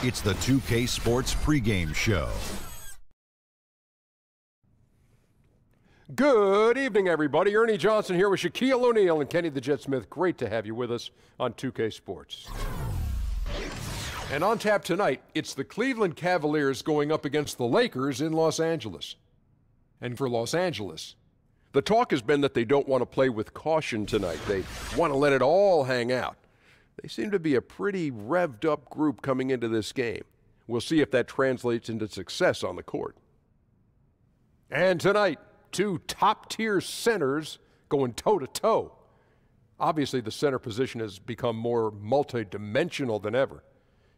It's the 2K Sports pregame show. Good evening, everybody. Ernie Johnson here with Shaquille O'Neal and Kenny the Jet Smith. Great to have you with us on 2K Sports. And on tap tonight, it's the Cleveland Cavaliers going up against the Lakers in Los Angeles. And for Los Angeles, the talk has been that they don't want to play with caution tonight. They want to let it all hang out. They seem to be a pretty revved up group coming into this game. We'll see if that translates into success on the court. And tonight, two top-tier centers going toe-to-toe. Obviously, the center position has become more multi-dimensional than ever.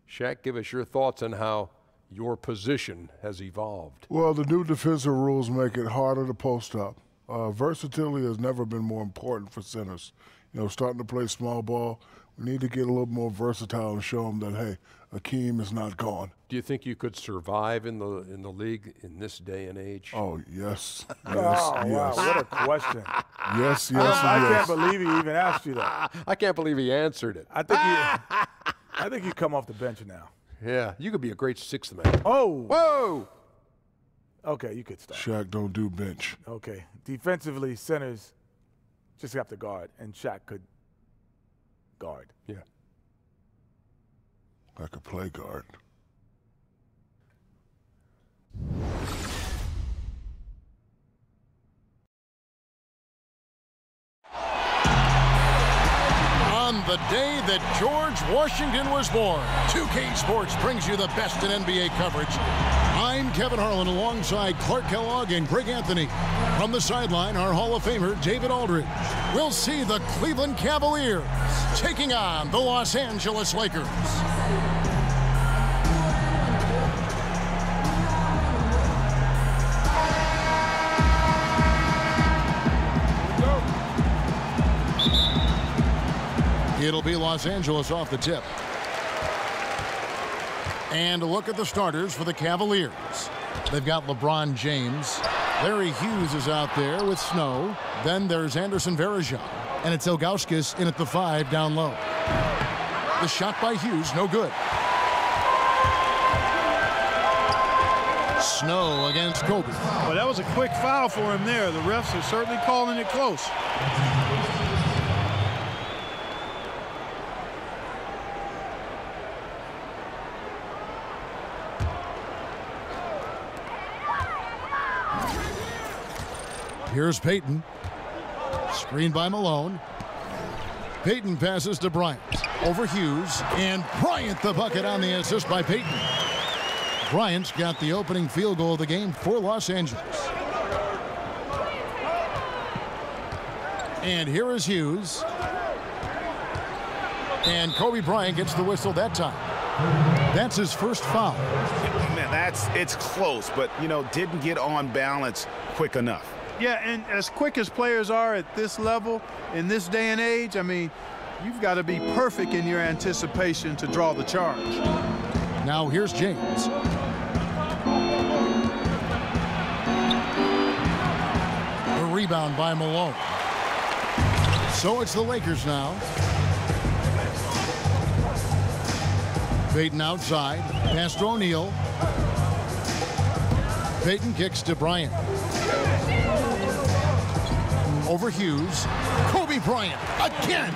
Shaq, give us your thoughts on how your position has evolved. Well, the new defensive rules make it harder to post up. Versatility has never been more important for centers. You know, starting to play small ball, we need to get a little more versatile and show them that, hey, Akeem is not gone. Do you think you could survive in the league in this day and age? Oh, yes. Yes, wow, yes. what a question. Yes, yes, I yes. can't believe he even asked you that. I can't believe he answered it. I think you come off the bench now. Yeah, you could be a great sixth man. Oh. Whoa! Okay, you could start. Shaq don't do bench. Okay. Defensively, centers just have to guard, and Shaq could guard. Yeah. I could play guard. On the day that George Washington was born, 2K Sports brings you the best in NBA coverage. I'm Kevin Harlan alongside Clark Kellogg and Greg Anthony. From the sideline, our Hall of Famer, David Aldridge. We'll see the Cleveland Cavaliers taking on the Los Angeles Lakers. It'll be Los Angeles off the tip. And a look at the starters for the Cavaliers. They've got LeBron James. Larry Hughes is out there with Snow. Then there's Anderson Varejao. And it's Ilgauskas in at the 5 down low. The shot by Hughes, no good. Snow against Kobe. Well, that was a quick foul for him there. The refs are certainly calling it close. Here's Payton. Screened by Malone. Payton passes to Bryant. Over Hughes. And Bryant the bucket on the assist by Payton. Bryant's got the opening field goal of the game for Los Angeles. And here is Hughes. And Kobe Bryant gets the whistle that time. That's his first foul. Man, it's close, but, you know, didn't get on balance quick enough. Yeah, and as quick as players are at this level, in this day and age, I mean, you've got to be perfect in your anticipation to draw the charge. Now here's James. A rebound by Malone. So it's the Lakers now. Payton outside. Pass to O'Neal. Payton kicks to Bryant. Over Hughes. Kobe Bryant again.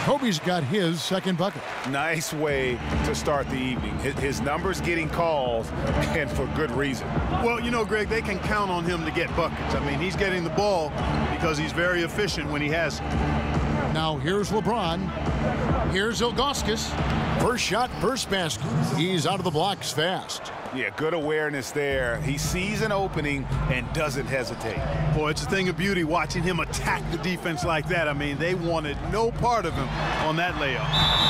Kobe's got his second bucket. Nice way to start the evening. His numbers getting called, and for good reason. Well, you know, Greg, they can count on him to get buckets. I mean, he's getting the ball because he's very efficient when he has it. Now here's LeBron. Here's Ilgauskas. First shot, first basket. He's out of the blocks fast. Yeah, good awareness there. He sees an opening and doesn't hesitate. Boy, it's a thing of beauty watching him attack the defense like that. I mean, they wanted no part of him on that layup.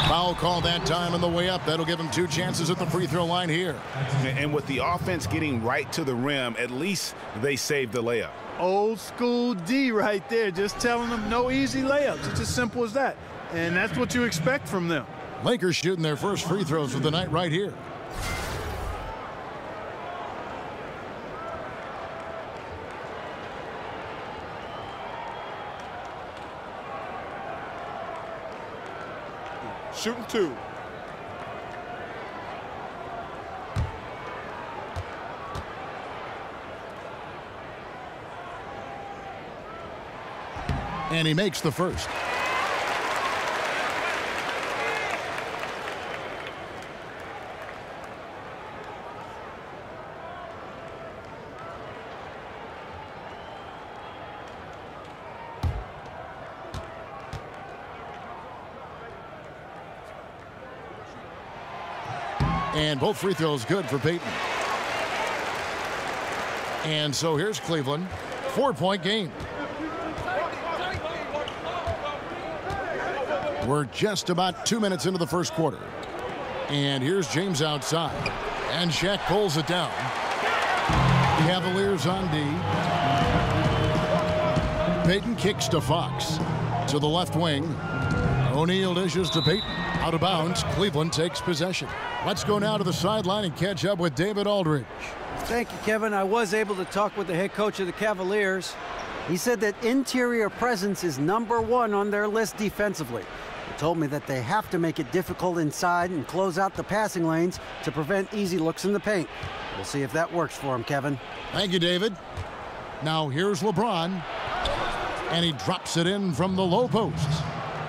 Foul call that time on the way up. That'll give him 2 chances at the free throw line here. And with the offense getting right to the rim, at least they saved the layup. Old school D right there, just telling them no easy layups. It's as simple as that. And that's what you expect from them. Lakers shooting their first free throws of the night right here. Shooting 2. And he makes the first. And both free throws good for Payton. And so here's Cleveland. 4-point game. We're just about 2 minutes into the first quarter. And here's James outside. And Shaq pulls it down. Cavaliers on D. Payton kicks to Fox. To the left wing. O'Neal dishes to Payton. Out of bounds. Cleveland takes possession. Let's go now to the sideline and catch up with David Aldridge. Thank you, Kevin. I was able to talk with the head coach of the Cavaliers. He said that interior presence is #1 on their list defensively. He told me that they have to make it difficult inside and close out the passing lanes to prevent easy looks in the paint. We'll see if that works for him, Kevin. Thank you, David. Now here's LeBron. And he drops it in from the low post.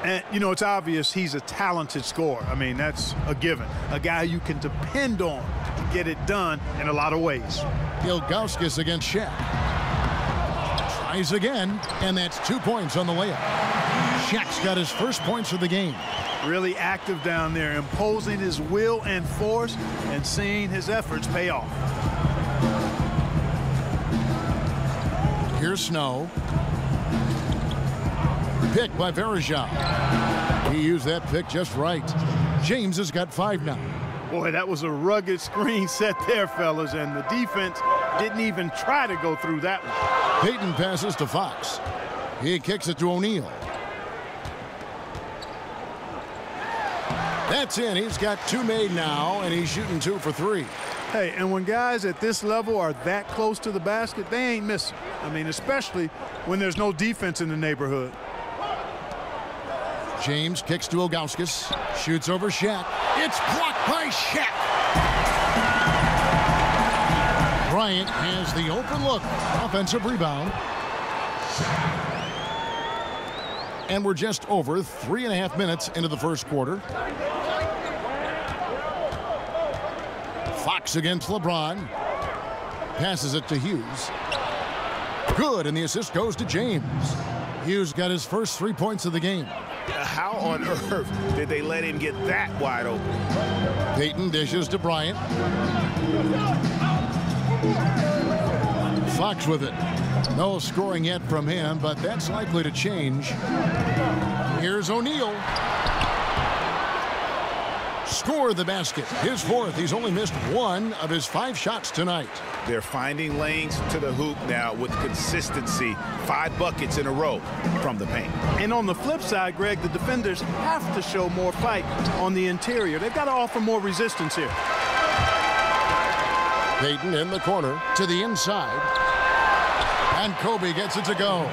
And, you know, it's obvious he's a talented scorer. I mean, that's a given. A guy you can depend on to get it done in a lot of ways. Ilgauskas against Shaq. Tries again, and that's 2 points on the layup. Shaq's got his first points of the game. Really active down there, imposing his will and force and seeing his efforts pay off. Here's Snow. Pick by Verajao. He used that pick just right. James has got 5 now. Boy, that was a rugged screen set there, fellas, and the defense didn't even try to go through that one. Payton passes to Fox. He kicks it to O'Neal. That's in. He's got 2 made now, and he's shooting 2 for 3. Hey, and when guys at this level are that close to the basket, they ain't missing. I mean, especially when there's no defense in the neighborhood. James kicks to Ilgauskas. Shoots over Shaq. It's blocked by Shaq. Bryant has the open look. Offensive rebound. And we're just over 3.5 minutes into the first quarter. Fox against LeBron. Passes it to Hughes. Good, and the assist goes to James. Hughes got his first 3 points of the game. How on earth did they let him get that wide open? Payton dishes to Bryant. Fox with it. No scoring yet from him, but that's likely to change. Here's O'Neal. Score the basket. His 4th. He's only missed 1 of his 5 shots tonight. They're finding lanes to the hoop now with consistency. 5 buckets in a row from the paint. And on the flip side, Greg, the defenders have to show more fight on the interior. They've got to offer more resistance here. Payton in the corner to the inside. And Kobe gets it to go.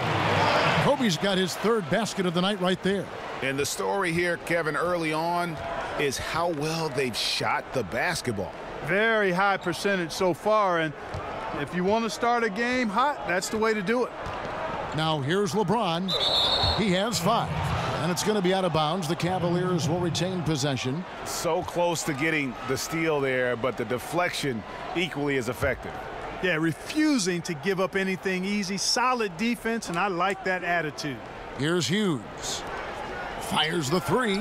Kobe's got his 3rd basket of the night right there. And the story here, Kevin, early on is how well they've shot the basketball. Very high percentage so far, and if you want to start a game hot, that's the way to do it. Now here's LeBron. He has 5, and it's going to be out of bounds. The Cavaliers will retain possession. So close to getting the steal there, but the deflection equally as effective. Yeah, refusing to give up anything easy. Solid defense, and I like that attitude. Here's Hughes. Fires the 3.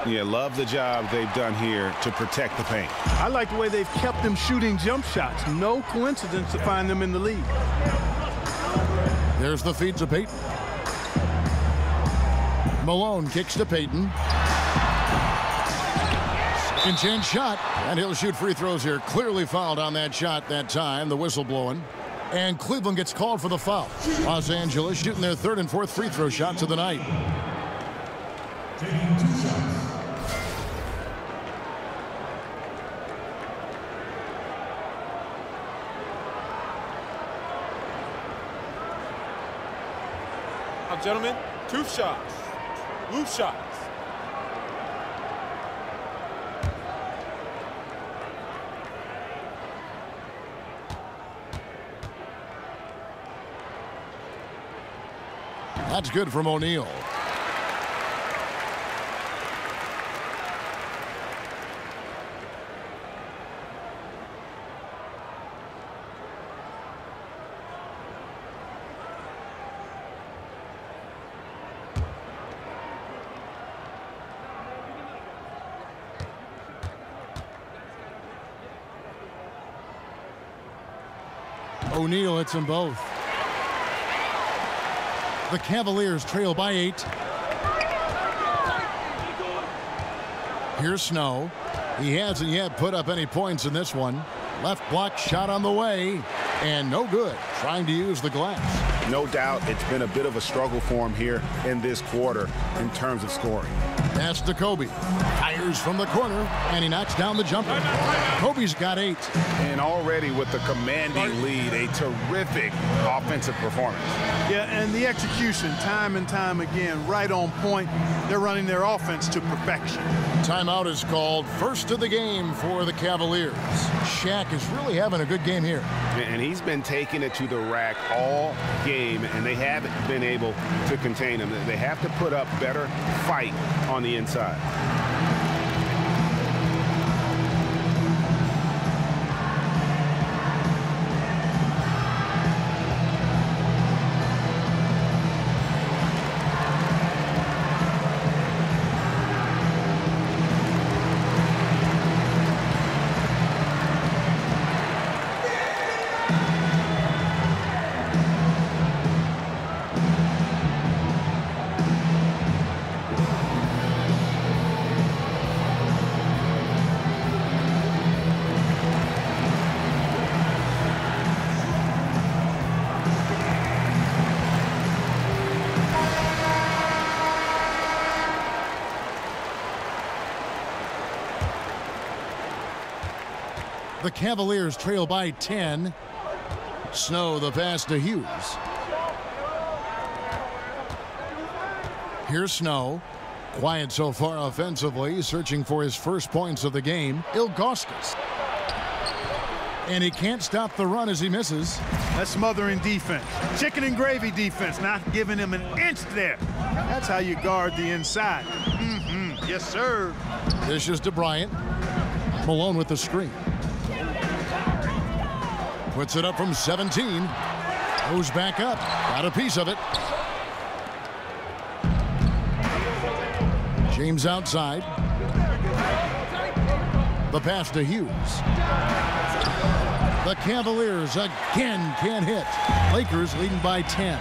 Yeah, love the job they've done here to protect the paint. I like the way they've kept them shooting jump shots. No coincidence to find them in the lead. There's the feed to Payton. Malone kicks to Payton. Second chance shot, and he'll shoot free throws here. Clearly fouled on that shot that time. The whistle blowing. And Cleveland gets called for the foul. Los Angeles shooting their 3rd and 4th free throw shots of the night. Now, gentlemen, 2 shots. Loose shots. That's good from O'Neal. O'Neal hits them both. The Cavaliers trail by 8. Here's Snow. He hasn't yet put up any points in this one. Left block shot on the way, and no good. Trying to use the glass. No doubt it's been a bit of a struggle for him here in this quarter in terms of scoring. Pass to Kobe. Fires from the corner, and he knocks down the jumper. Kobe's got 8. And already with the commanding lead, a terrific offensive performance. Yeah, and the execution, time and time again, right on point. They're running their offense to perfection. Timeout is called. First of the game for the Cavaliers. Shaq is really having a good game here. And he's been taking it to the rack all game, and they haven't been able to contain him. They have to put up better fight on the inside. The Cavaliers trail by 10. Snow the pass to Hughes. Here's Snow. Quiet so far offensively, searching for his first points of the game. Ilgauskas. And he can't stop the run as he misses. That's smothering defense. Chicken and gravy defense, not giving him an inch there. That's how you guard the inside. Yes, sir. Dishes to Bryant. Malone with the screen. Puts it up from 17. Goes back up. Got a piece of it. James outside. The pass to Hughes. The Cavaliers again can't hit. Lakers leading by 10.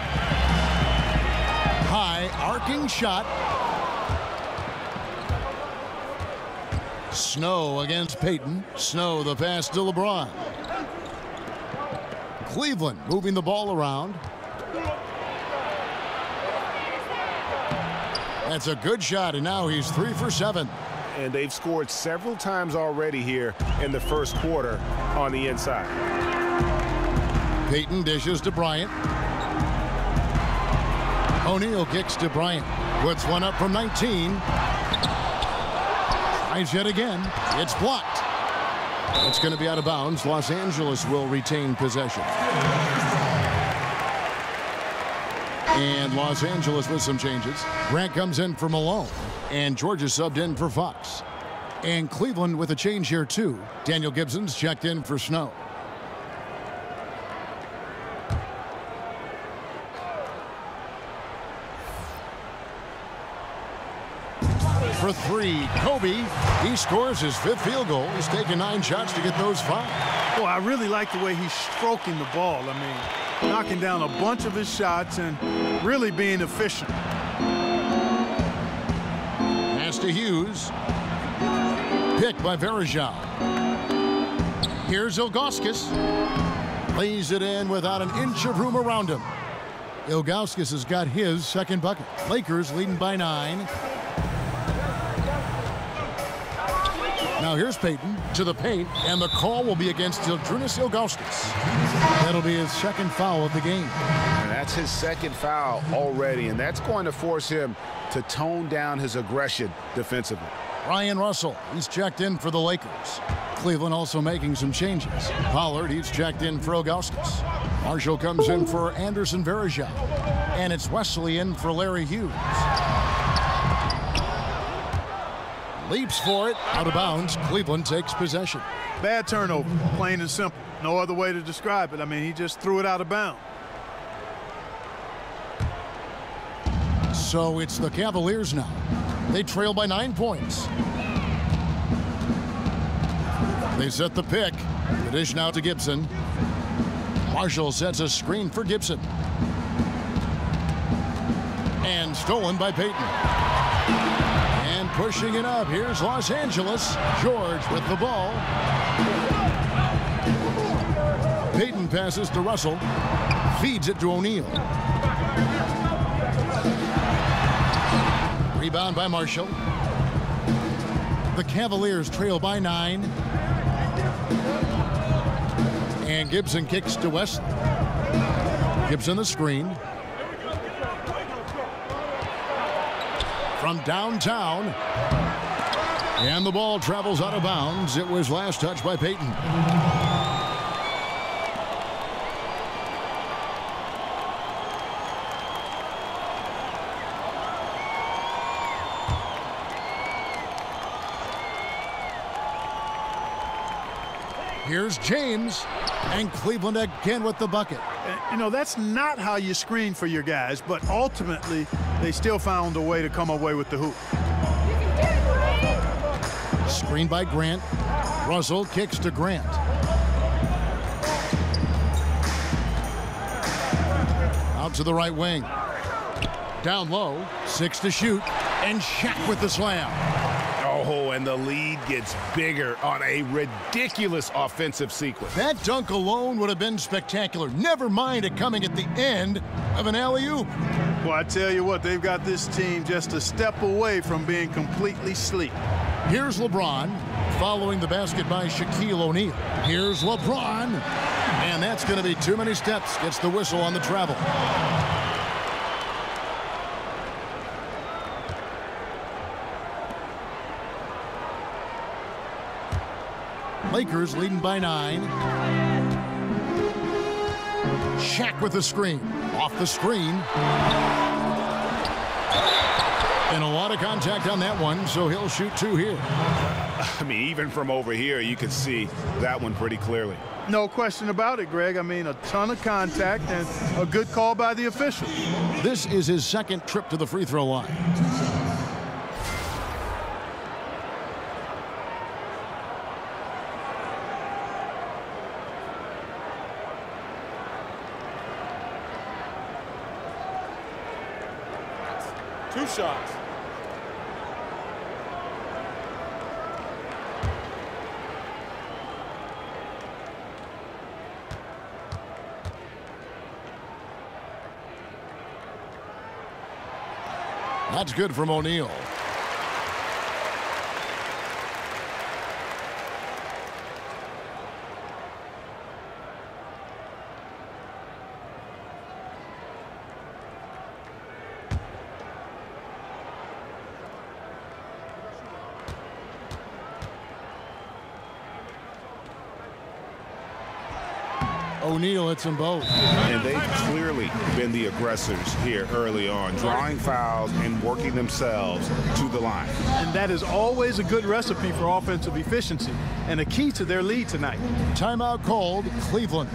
High arcing shot. Snow against Payton. Snow the pass to LeBron. Cleveland moving the ball around. That's a good shot, and now he's 3 for 7. And they've scored several times already here in the first quarter on the inside. Payton dishes to Bryant. O'Neal kicks to Bryant. Puts one up from 19. Tries yet again. It's blocked. It's going to be out of bounds. Los Angeles will retain possession. And Los Angeles with some changes. Grant comes in for Malone. And Georgia subbed in for Fox. And Cleveland with a change here too. Daniel Gibson's checked in for Snow. For 3, Kobe. He scores his 5th field goal. He's taken 9 shots to get those 5. Well, I really like the way he's stroking the ball. I mean, knocking down a bunch of his shots and really being efficient. Pass to Hughes. Picked by Verejao. Here's Ilgauskas. Lays it in without an inch of room around him. Ilgauskas has got his second bucket. Lakers leading by 9. Now here's Payton to the paint, and the call will be against Zydrunas Ilgauskas. That'll be his second foul of the game. And that's his second foul already, and that's going to force him to tone down his aggression defensively. Ryan Russell, he's checked in for the Lakers. Cleveland also making some changes. Pollard, he's checked in for Ilgauskas. Marshall comes in for Anderson Verejao. And it's Wesley in for Larry Hughes. Leaps for it, out of bounds. Cleveland takes possession. Bad turnover, plain and simple. No other way to describe it. I mean, he just threw it out of bounds. So it's the Cavaliers now. They trail by 9 points. They set the pick. The dish now to Gibson. Marshall sets a screen for Gibson. And stolen by Payton. And pushing it up, here's Los Angeles. George with the ball. Payton passes to Russell. Feeds it to O'Neal. Rebound by Marshall. The Cavaliers trail by 9. And Gibson kicks to Wesley. Gibson the screen. From downtown. And the ball travels out of bounds. It was last touched by Payton. Here's James, and Cleveland again with the bucket. You know, that's not how you screen for your guys, but ultimately they still found a way to come away with the hoop. Screen by Grant. Russell kicks to Grant. Out to the right wing. Down low, 6 to shoot, and Shaq with the slam. Oh, and the lead gets bigger on a ridiculous offensive sequence. That dunk alone would have been spectacular. Never mind it coming at the end of an alley-oop. Well, I tell you what, they've got this team just a step away from being completely asleep. Here's LeBron, following the basket by Shaquille O'Neal. Here's LeBron, and that's going to be too many steps. Gets the whistle on the travel. Lakers leading by 9. Shaq with the screen. Off the screen. And a lot of contact on that one, so he'll shoot 2 here. I mean, even from over here, you can see that one pretty clearly. No question about it, Greg. I mean, a ton of contact and a good call by the official. This is his second trip to the free throw line. Two shots. That's good from O'Neal. O'Neal hits them both. And they've clearly been the aggressors here early on, drawing fouls and working themselves to the line. And that is always a good recipe for offensive efficiency and a key to their lead tonight. Timeout called, Cleveland.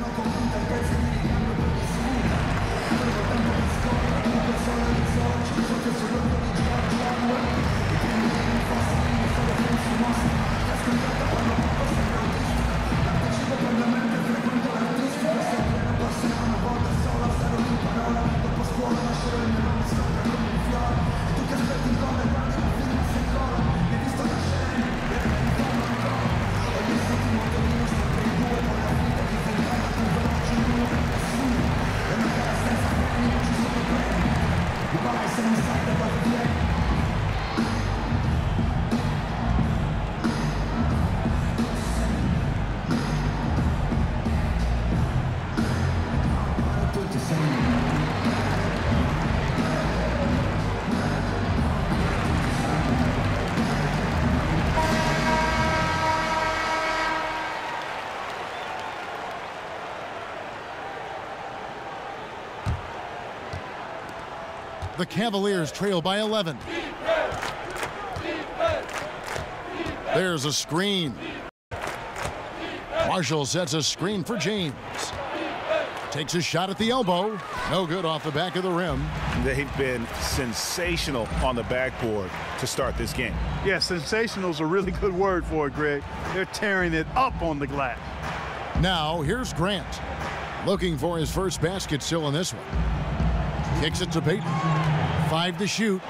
The Cavaliers trail by 11. There's a screen. Marshall sets a screen for James. Takes a shot at the elbow. No good off the back of the rim. They've been sensational on the backboard to start this game. Yeah, sensational is a really good word for it, Greg. They're tearing it up on the glass. Now, here's Grant. Looking for his first basket still in this one. Kicks it to Payton. 5 to shoot.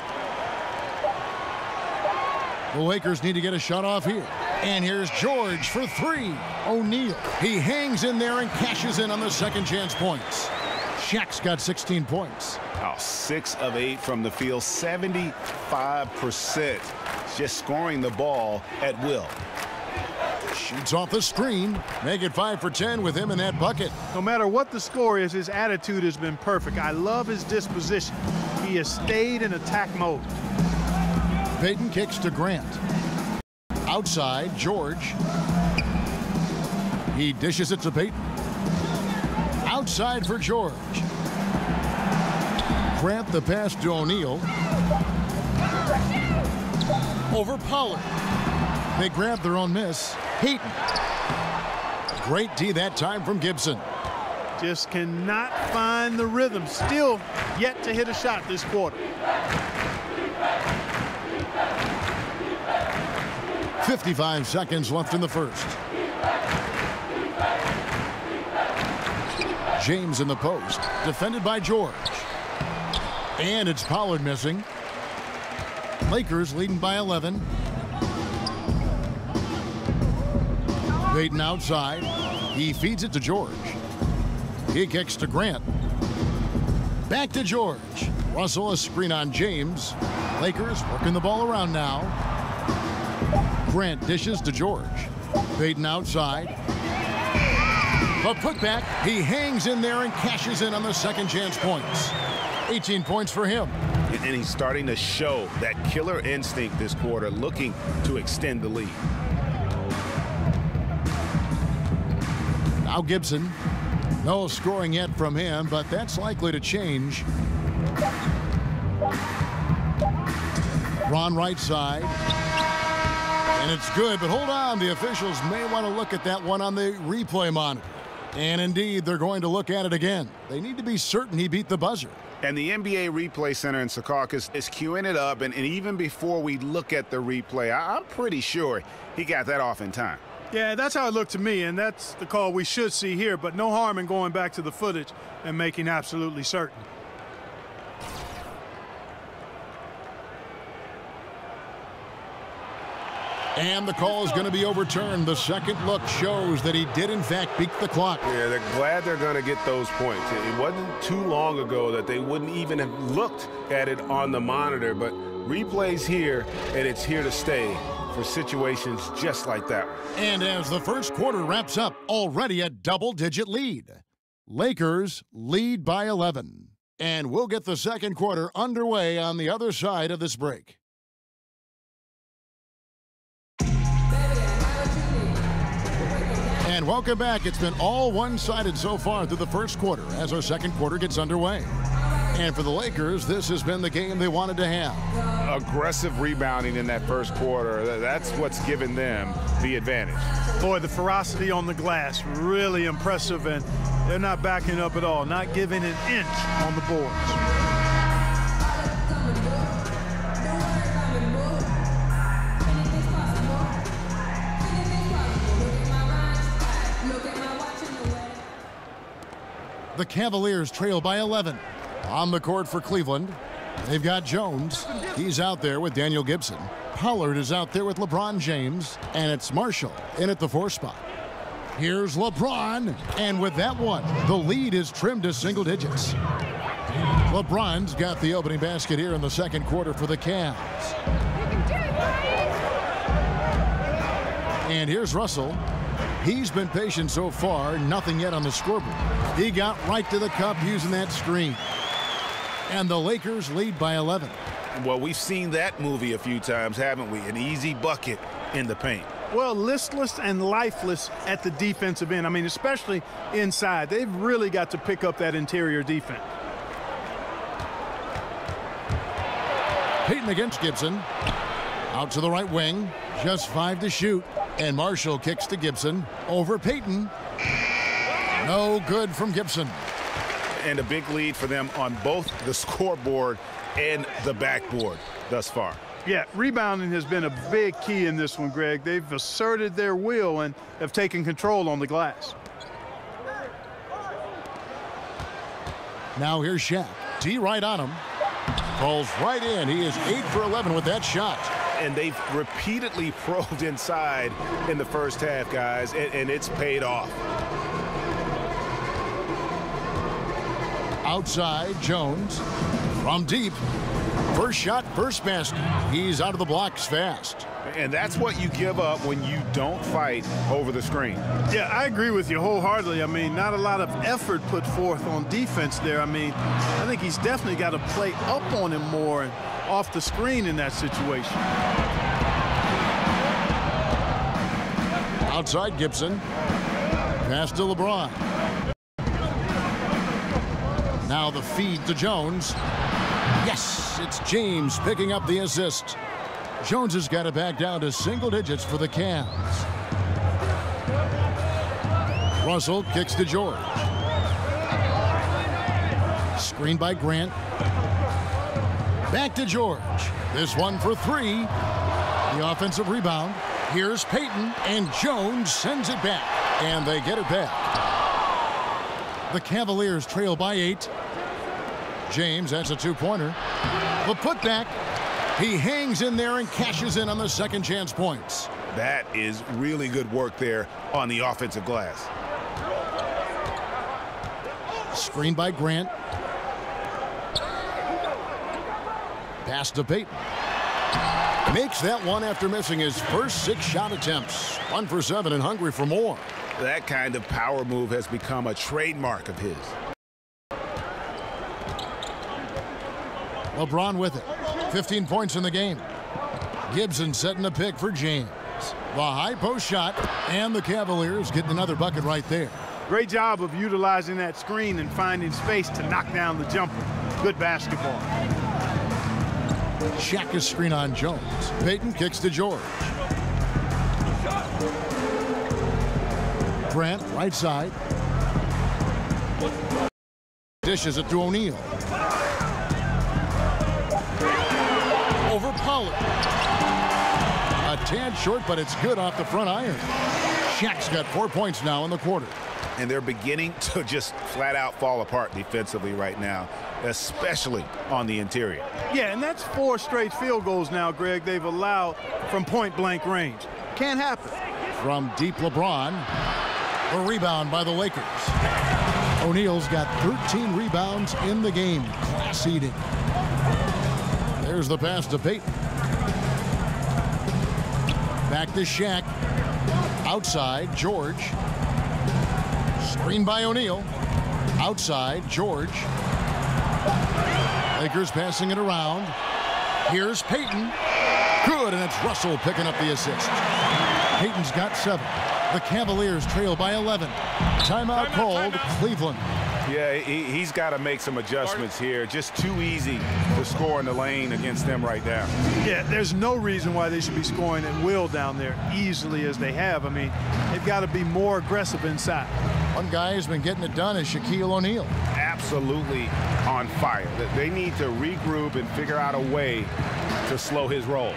The Lakers need to get a shot off here. And here's George for 3. O'Neal. He hangs in there and cashes in on the second chance points. Shaq's got 16 points. Oh, 6 of 8 from the field, 75%. Just scoring the ball at will. Shoots off the screen. Make it 5 for 10 with him in that bucket. No matter what the score is, his attitude has been perfect. I love his disposition. He has stayed in attack mode. Payton kicks to Grant. Outside, George. He dishes it to Payton. Outside for George. Grant the pass to O'Neal. Over Pollard. They grab their own miss. Payton. Great D that time from Gibson. Just cannot find the rhythm. Still yet to hit a shot this quarter. 55 seconds left in the first. James in the post, defended by George. And it's Pollard missing. Lakers leading by 11. Payton outside. He feeds it to George. He kicks to Grant. Back to George. Russell a screen on James. Lakers working the ball around now. Grant dishes to George. Payton outside. A putback. He hangs in there and cashes in on the second chance points. 18 points for him. And he's starting to show that killer instinct this quarter, looking to extend the lead. Now Gibson. No scoring yet from him, but that's likely to change. Ron right side. And it's good, but hold on. The officials may want to look at that one on the replay monitor. And indeed, they're going to look at it again. They need to be certain he beat the buzzer. And the NBA Replay Center in Secaucus is queuing it up. And even before we look at the replay, I'm pretty sure he got that off in time. Yeah, that's how it looked to me, and that's the call we should see here. But no harm in going back to the footage and making absolutely certain. And the call is going to be overturned. The second look shows that he did, in fact, beat the clock. Yeah, they're glad they're going to get those points. It wasn't too long ago that they wouldn't even have looked at it on the monitor, but replay's here, and it's here to stay for situations just like that. And as the first quarter wraps up, already a double-digit lead. Lakers lead by 11. And we'll get the second quarter underway on the other side of this break. And welcome back. It's been all one-sided so far through the first quarter as our second quarter gets underway. And for the Lakers, this has been the game they wanted to have. Aggressive rebounding in that first quarter, that's what's given them the advantage. Boy, the ferocity on the glass, really impressive, and they're not backing up at all, not giving an inch on the boards. The Cavaliers trail by 11. On the court for Cleveland, they've got Jones. He's out there with Daniel Gibson. Pollard is out there with LeBron James. And it's Marshall in at the 4 spot. Here's LeBron. And with that one, the lead is trimmed to single digits. LeBron's got the opening basket here in the second quarter for the Cavs. And here's Russell. He's been patient so far, nothing yet on the scoreboard. He got right to the cup using that screen. And the Lakers lead by 11. Well, we've seen that movie a few times, haven't we? An easy bucket in the paint. Well, listless and lifeless at the defensive end. I mean, especially inside. They've really got to pick up that interior defense. Payton against Gibson. Out to the right wing. Just 5 to shoot. And Marshall kicks to Gibson. Over Payton. No good from Gibson. And a big lead for them on both the scoreboard and the backboard thus far. Yeah, rebounding has been a big key in this one, Greg. They've asserted their will and have taken control on the glass. Now here's Shaq. D right on him. Falls right in. He is 8 for 11 with that shot. And they've repeatedly probed inside in the first half, guys, and it's paid off. Outside, Jones. From deep. First shot, first basket. He's out of the blocks fast. And that's what you give up when you don't fight over the screen. Yeah, I agree with you wholeheartedly. I mean, not a lot of effort put forth on defense there. I mean, I think he's definitely got to play up on him more and off the screen in that situation. Outside, Gibson. Pass to LeBron. Now the feed to Jones. Yes, it's James picking up the assist. Jones has got it back down to single digits for the Cavs. Russell kicks to George. Screen by Grant. Back to George. This one for 3. The offensive rebound. Here's Payton, and Jones sends it back. And they get it back. The Cavaliers trail by 8. James, that's a 2-pointer. The putback. He hangs in there and cashes in on the second chance points. That is really good work there on the offensive glass. Screen by Grant. Pass to Payton. Makes that one after missing his first 6 shot attempts. 1 for 7 and hungry for more. That kind of power move has become a trademark of his. LeBron with it. 15 points in the game. Gibson setting the pick for James. The high post shot, and the Cavaliers getting another bucket right there. Great job of utilizing that screen and finding space to knock down the jumper. Good basketball. Shaq screen on Jones. Payton kicks to George. Grant, right side. Dishes it to O'Neal. Over Pollard. A tad short, but it's good off the front iron. Shaq's got 4 points now in the quarter. And they're beginning to just flat out fall apart defensively right now, especially on the interior. Yeah, and that's 4 straight field goals now, Greg, they've allowed from point-blank range. Can't happen. From deep, LeBron. A rebound by the Lakers. O'Neal's got 13 rebounds in the game. Class eating. There's the pass to Payton. Back to Shaq. Outside, George. Screen by O'Neal. Outside, George. Lakers passing it around. Here's Payton. Good, and it's Russell picking up the assist. Payton's got 7. The Cavaliers trail by 11. Timeout called, Cleveland. Yeah, he's got to make some adjustments here. Just too easy to score in the lane against them right now. Yeah, there's no reason why they should be scoring at will down there easily as they have. I mean, they've got to be more aggressive inside. One guy who's been getting it done is Shaquille O'Neal. Absolutely on fire. They need to regroup and figure out a way to slow his roll.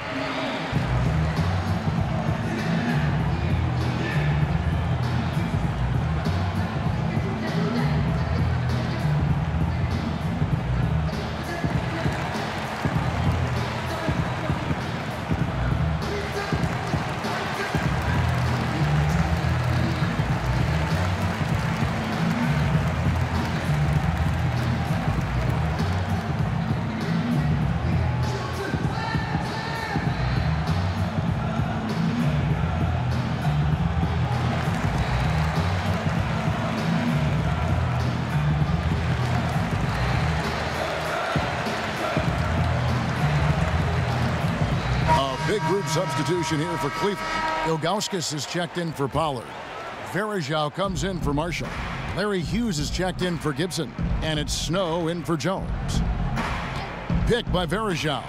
Big group substitution here for Cleveland. Ilgauskas is checked in for Pollard. Varejao comes in for Marshall. Larry Hughes is checked in for Gibson. And it's Snow in for Jones. Pick by Varejao.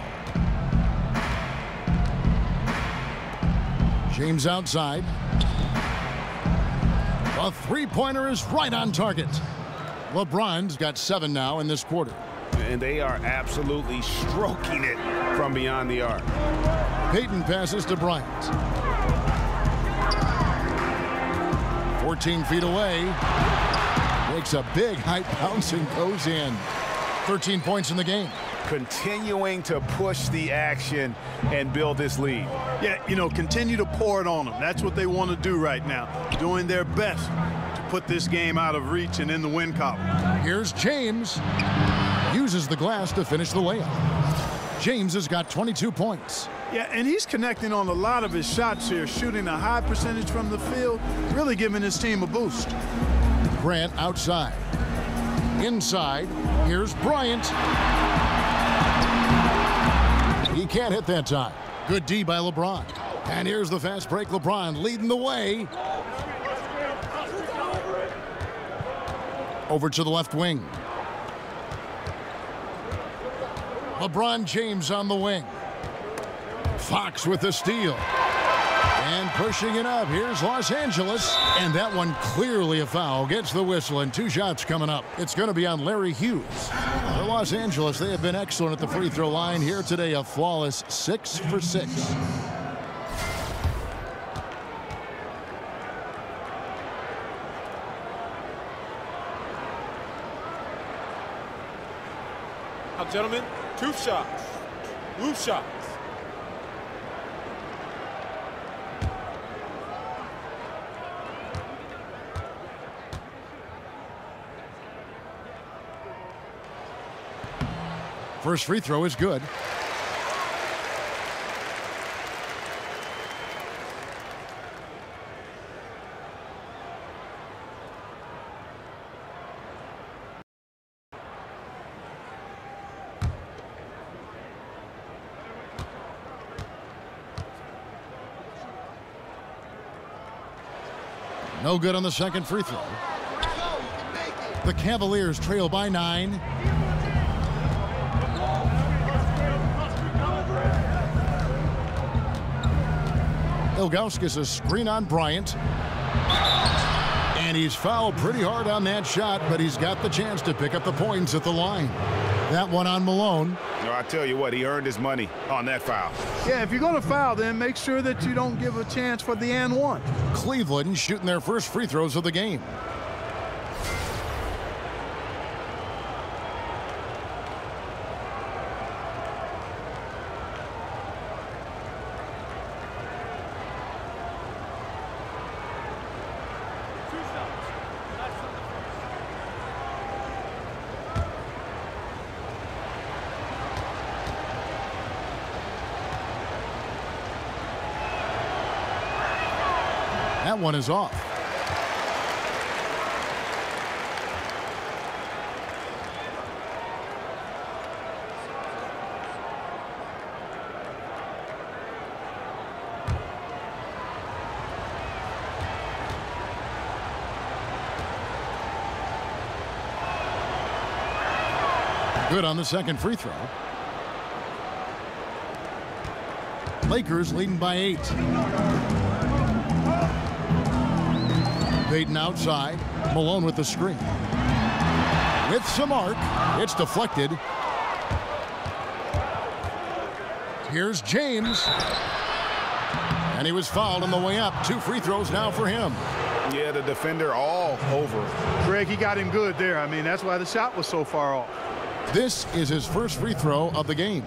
James outside. A three-pointer is right on target. LeBron's got 7 now in this quarter. And they are absolutely stroking it from beyond the arc. Payton passes to Bryant. 14 feet away. Makes a big high bounce and goes in. 13 points in the game. Continuing to push the action and build this lead. Yeah, you know, continue to pour it on them. That's what they want to do right now. Doing their best to put this game out of reach and in the win column. Here's James. Uses the glass to finish the layup. James has got 22 points. Yeah, and he's connecting on a lot of his shots here, shooting a high percentage from the field, really giving his team a boost. Grant outside. Inside, here's Bryant. He can't hit that time. Good D by LeBron. And here's the fast break. LeBron leading the way. Over to the left wing. LeBron James on the wing. Fox with the steal. And pushing it up. Here's Los Angeles. And that one clearly a foul. Gets the whistle and 2 shots coming up. It's going to be on Larry Hughes. For Los Angeles, they have been excellent at the free throw line here today. A flawless 6 for 6. Now, gentlemen, 2 shots. Loose shots. First free throw is good. No good on the second free throw. The Cavaliers trail by 9. Ilgauskas a screen on Bryant. And he's fouled pretty hard on that shot, but he's got the chance to pick up the points at the line. That one on Malone. No, I tell you what, he earned his money on that foul. Yeah, if you're going to foul, then make sure that you don't give a chance for the and one. Cleveland shooting their first free throws of the game. That one is off. Good on the second free throw. Lakers leading by 8. Payton outside. Malone with the screen. With some arc. It's deflected. Here's James. And he was fouled on the way up. 2 free throws now for him. Yeah, the defender all over. Greg, he got him good there. I mean, that's why the shot was so far off. This is his first free throw of the game.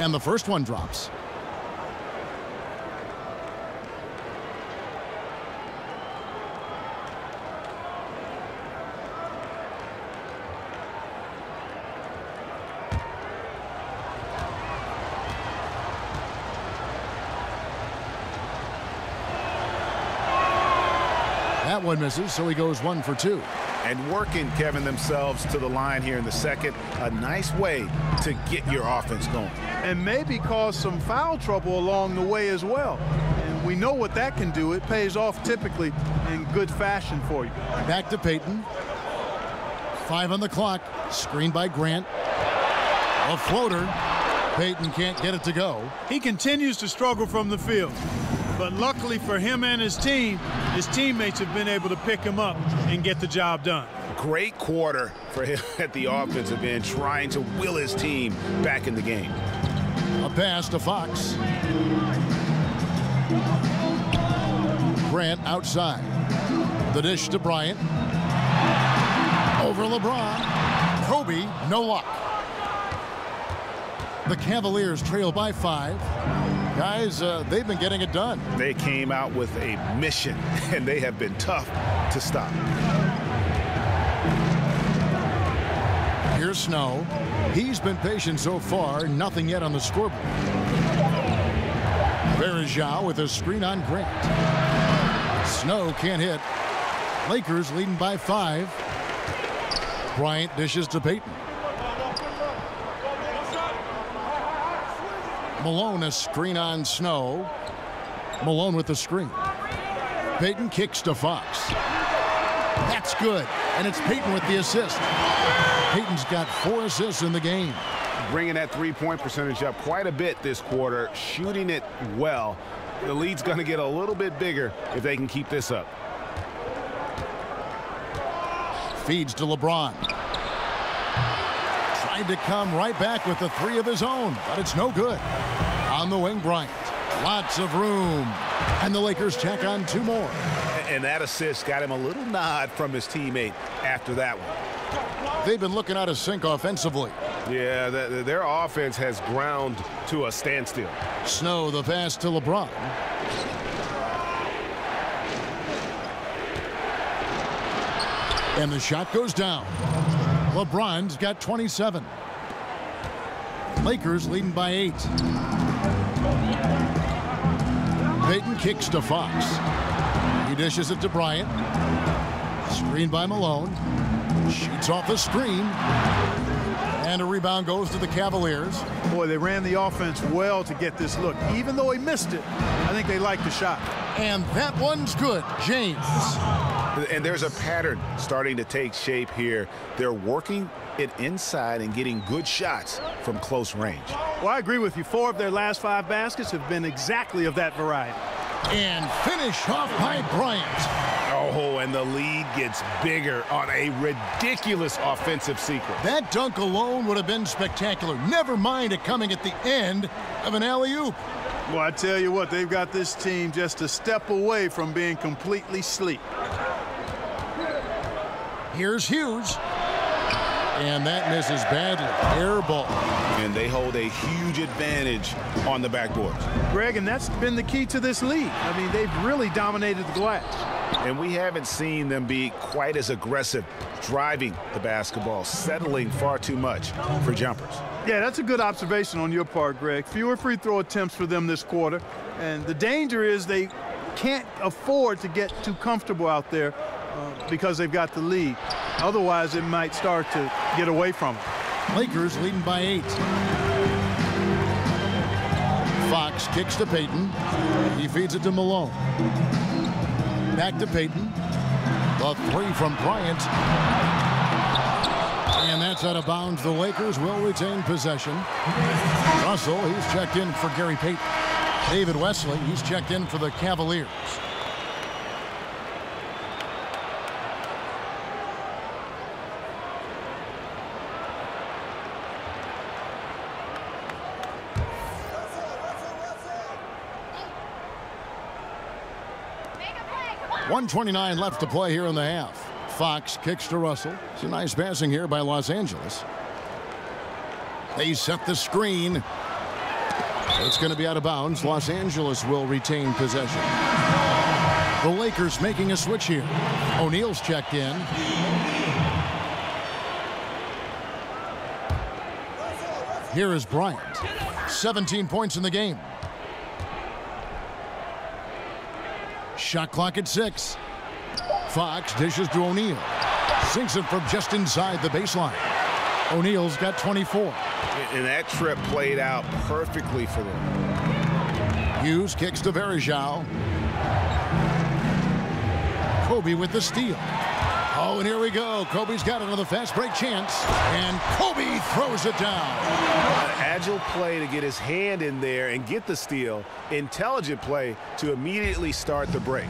And the first one drops. That one misses, so he goes 1 for 2. And working, Kevin, themselves to the line here in the second. A nice way to get your offense going. And maybe cause some foul trouble along the way as well. And we know what that can do. It pays off typically in good fashion for you. Back to Payton. 5 on the clock. Screened by Grant. A floater. Payton can't get it to go. He continues to struggle from the field. But luckily for him and his team, his teammates have been able to pick him up and get the job done. Great quarter for him at the offensive end, trying to will his team back in the game. A pass to Fox. Grant outside. The dish to Bryant. Over LeBron. Kobe, no luck. The Cavaliers trail by 5. Guys, they've been getting it done. They came out with a mission, and they have been tough to stop. Here's Snow. He's been patient so far. Nothing yet on the scoreboard. Verajao with a screen on Grant. Snow can't hit. Lakers leading by 5. Bryant dishes to Payton. Malone a screen on Snow. Malone with the screen. Payton kicks to Fox. That's good. And it's Payton with the assist. Payton's got 4 assists in the game. Bringing that three-point percentage up quite a bit this quarter, shooting it well. The lead's going to get a little bit bigger if they can keep this up. Feeds to LeBron. Tried to come right back with the 3 of his own, but it's no good. On the wing, Bryant. Lots of room. And the Lakers tack on 2 more. And that assist got him a little nod from his teammate after that one. They've been looking out of sync offensively. Yeah, their offense has ground to a standstill. Snow the pass to LeBron. And the shot goes down. LeBron's got 27. Lakers leading by 8. Payton kicks to Fox. He dishes it to Bryant. Screened by Malone. Shoots off the screen. And a rebound goes to the Cavaliers. Boy, they ran the offense well to get this look. Even though he missed it, I think they liked the shot. And that one's good. James. And there's a pattern starting to take shape here. They're working it inside and getting good shots from close range. Well, I agree with you. 4 of their last 5 baskets have been exactly of that variety. And finished off by Bryant. Oh, and the lead gets bigger on a ridiculous offensive sequence. That dunk alone would have been spectacular. Never mind it coming at the end of an alley-oop. Well, I tell you what, they've got this team just a step away from being completely asleep. Here's Hughes. And that misses badly. Air ball. And they hold a huge advantage on the backboards. Greg, and that's been the key to this league. I mean, they've really dominated the glass. And we haven't seen them be quite as aggressive driving the basketball, settling far too much for jumpers. Yeah, that's a good observation on your part, Greg. Fewer free throw attempts for them this quarter. And the danger is they can't afford to get too comfortable out there because they've got the lead. Otherwise, it might start to get away from them. Lakers leading by 8. Fox kicks to Payton. He feeds it to Malone. Back to Payton. The 3 from Bryant. And that's out of bounds. The Lakers will retain possession. Russell, he's checked in for Gary Payton. David Wesley, he's checked in for the Cavaliers. .129 left to play here in the half. Fox kicks to Russell. It's a nice passing here by Los Angeles. They set the screen. It's going to be out of bounds. Los Angeles will retain possession. The Lakers making a switch here. O'Neal's checked in. Here is Bryant. 17 points in the game. Shot clock at 6. Fox dishes to O'Neal. Sinks it from just inside the baseline. O'Neal's got 24. And that trip played out perfectly for them. Hughes kicks to Varejao. Kobe with the steal. Oh, and here we go. Kobe's got another fast break chance. And Kobe throws it down. An agile play to get his hand in there and get the steal. Intelligent play to immediately start the break.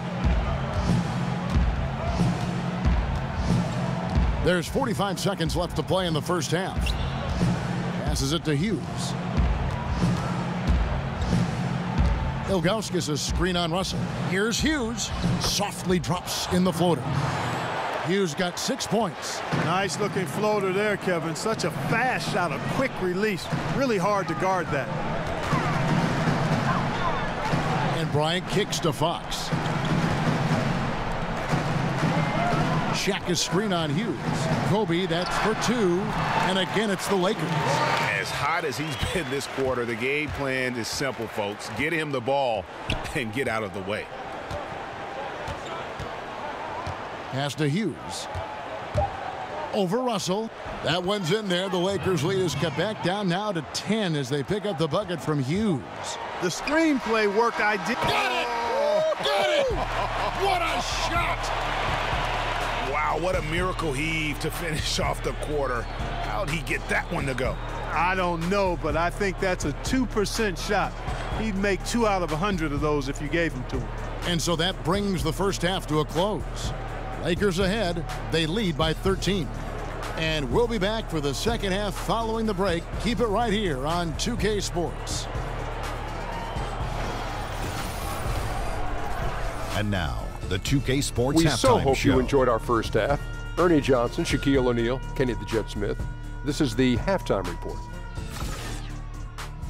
There's 45 seconds left to play in the first half. Passes it to Hughes. Ilgauskas a screen on Russell. Here's Hughes. Softly drops in the floater. Hughes got 6 points. Nice looking floater there, Kevin. Such a fast shot, a quick release. Really hard to guard that. And Bryant kicks to Fox. Shaq is screen on Hughes. Kobe, that's for 2. And again, it's the Lakers. As hot as he's been this quarter, the game plan is simple, folks. Get him the ball and get out of the way. Pass to Hughes. Over Russell. That one's in there. The Lakers lead is cut back down now to 10 as they pick up the bucket from Hughes. The screenplay work I did. Got it! Got it! What a shot! Wow, what a miracle heave to finish off the quarter. How'd he get that one to go? I don't know, but I think that's a 2% shot. He'd make 2 out of 100 of those if you gave them to him. And so that brings the first half to a close. Lakers ahead. They lead by 13. And we'll be back for the second half following the break. Keep it right here on 2K Sports. And now, the 2K Sports We halftime so hope show. you enjoyed our first half. Ernie Johnson, Shaquille O'Neal, Kenny the Jet Smith. This is the halftime report.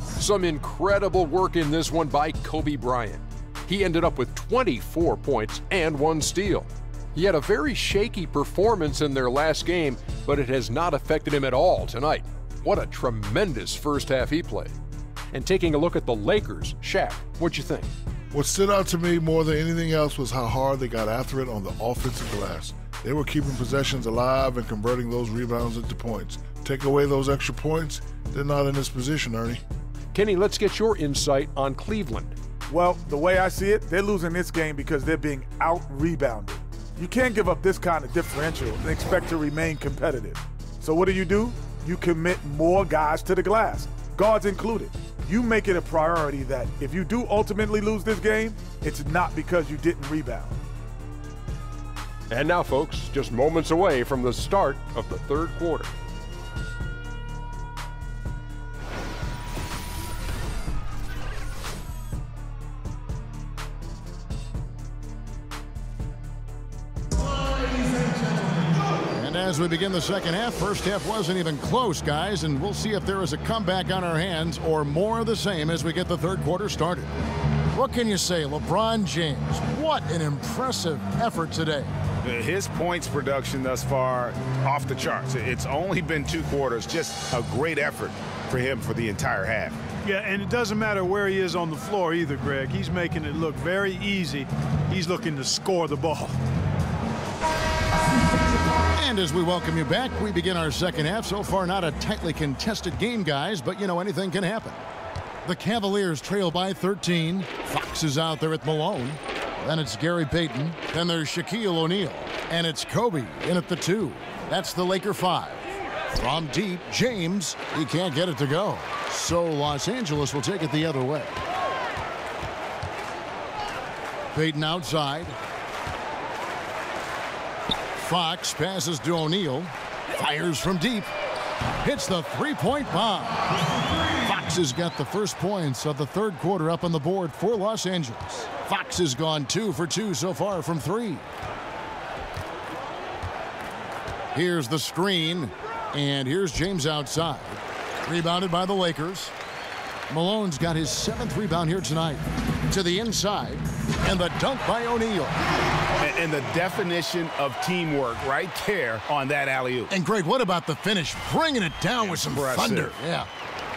Some incredible work in this one by Kobe Bryant. He ended up with 24 points and 1 steal. He had a very shaky performance in their last game, but it has not affected him at all tonight. What a tremendous first half he played. And taking a look at the Lakers, Shaq, what'd you think? What stood out to me more than anything else was how hard they got after it on the offensive glass. They were keeping possessions alive and converting those rebounds into points. Take away those extra points, they're not in this position, Ernie. Kenny, let's get your insight on Cleveland. Well, the way I see it, they're losing this game because they're being out-rebounded. You can't give up this kind of differential and expect to remain competitive. So what do? You commit more guys to the glass, guards included. You make it a priority that if you do ultimately lose this game, it's not because you didn't rebound. And now, folks, just moments away from the start of the third quarter. And as we begin the second half, first half wasn't even close, guys, and we'll see if there is a comeback on our hands or more of the same as we get the third quarter started. What can you say, LeBron James? What an impressive effort today. His points production thus far off the charts. It's only been 2 quarters, just a great effort for him for the entire half. Yeah, and it doesn't matter where he is on the floor either, Greg. He's making it look very easy. He's looking to score the ball. And as we welcome you back, we begin our second half. So far, not a tightly contested game, guys, but, you know, anything can happen. The Cavaliers trail by 13. Fox is out there at Malone. Then it's Gary Payton. Then there's Shaquille O'Neal. And it's Kobe in at the 2. That's the Laker 5. From deep, James. He can't get it to go. So Los Angeles will take it the other way. Payton outside. Fox passes to O'Neal. Fires from deep. Hits the three-point bomb. Fox has got the first points of the third quarter up on the board for Los Angeles. Fox has gone 2 for 2 so far from 3. Here's the screen, and here's James outside. Rebounded by the Lakers. Malone's got his 7th rebound here tonight. To the inside, and the dunk by O'Neal. And the definition of teamwork right there on that alley-oop. And Greg, what about the finish? Bringing it down with some thunder. Yeah.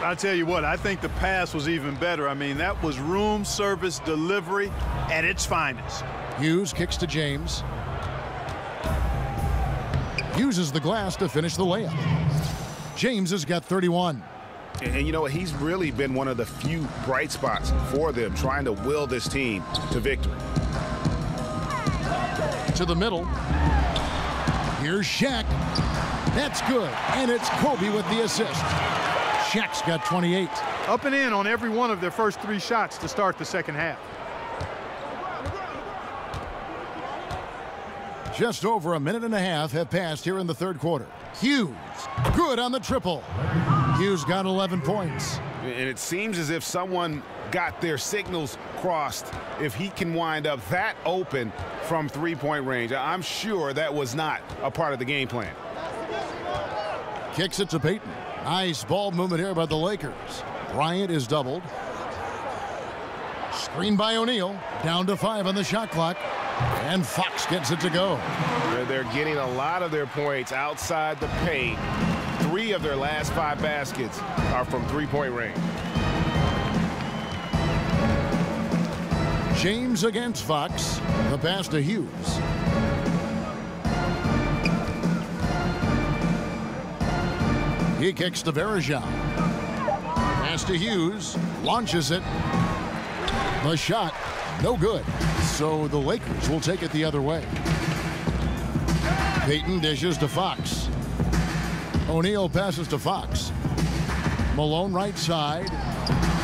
I'll tell you what, I think the pass was even better. I mean, that was room service delivery at its finest. Hughes kicks to James. uses the glass to finish the layup. James has got 31. And you know what? He's really been one of the few bright spots for them, trying to will this team to victory. To the middle. Here's Shaq. That's good. And it's Kobe with the assist. Shaq's got 28. Up and in on every one of their first 3 shots to start the second half. Just over a minute and a half have passed here in the third quarter. Hughes, good on the triple. Hughes got 11 points. And it seems as if someone got their signals crossed if he can wind up that open from three-point range. I'm sure that was not a part of the game plan. Kicks it to Payton. Nice ball movement here by the Lakers. Bryant is doubled. Screen by O'Neal. Down to 5 on the shot clock. And Fox gets it to go. They're getting a lot of their points outside the paint. 3 of their last 5 baskets are from three-point range. James against Fox. The pass to Hughes. He kicks to Varejao. Pass to Hughes. Launches it. The shot, no good. So the Lakers will take it the other way. Payton dishes to Fox. O'Neal passes to Fox. Malone right side.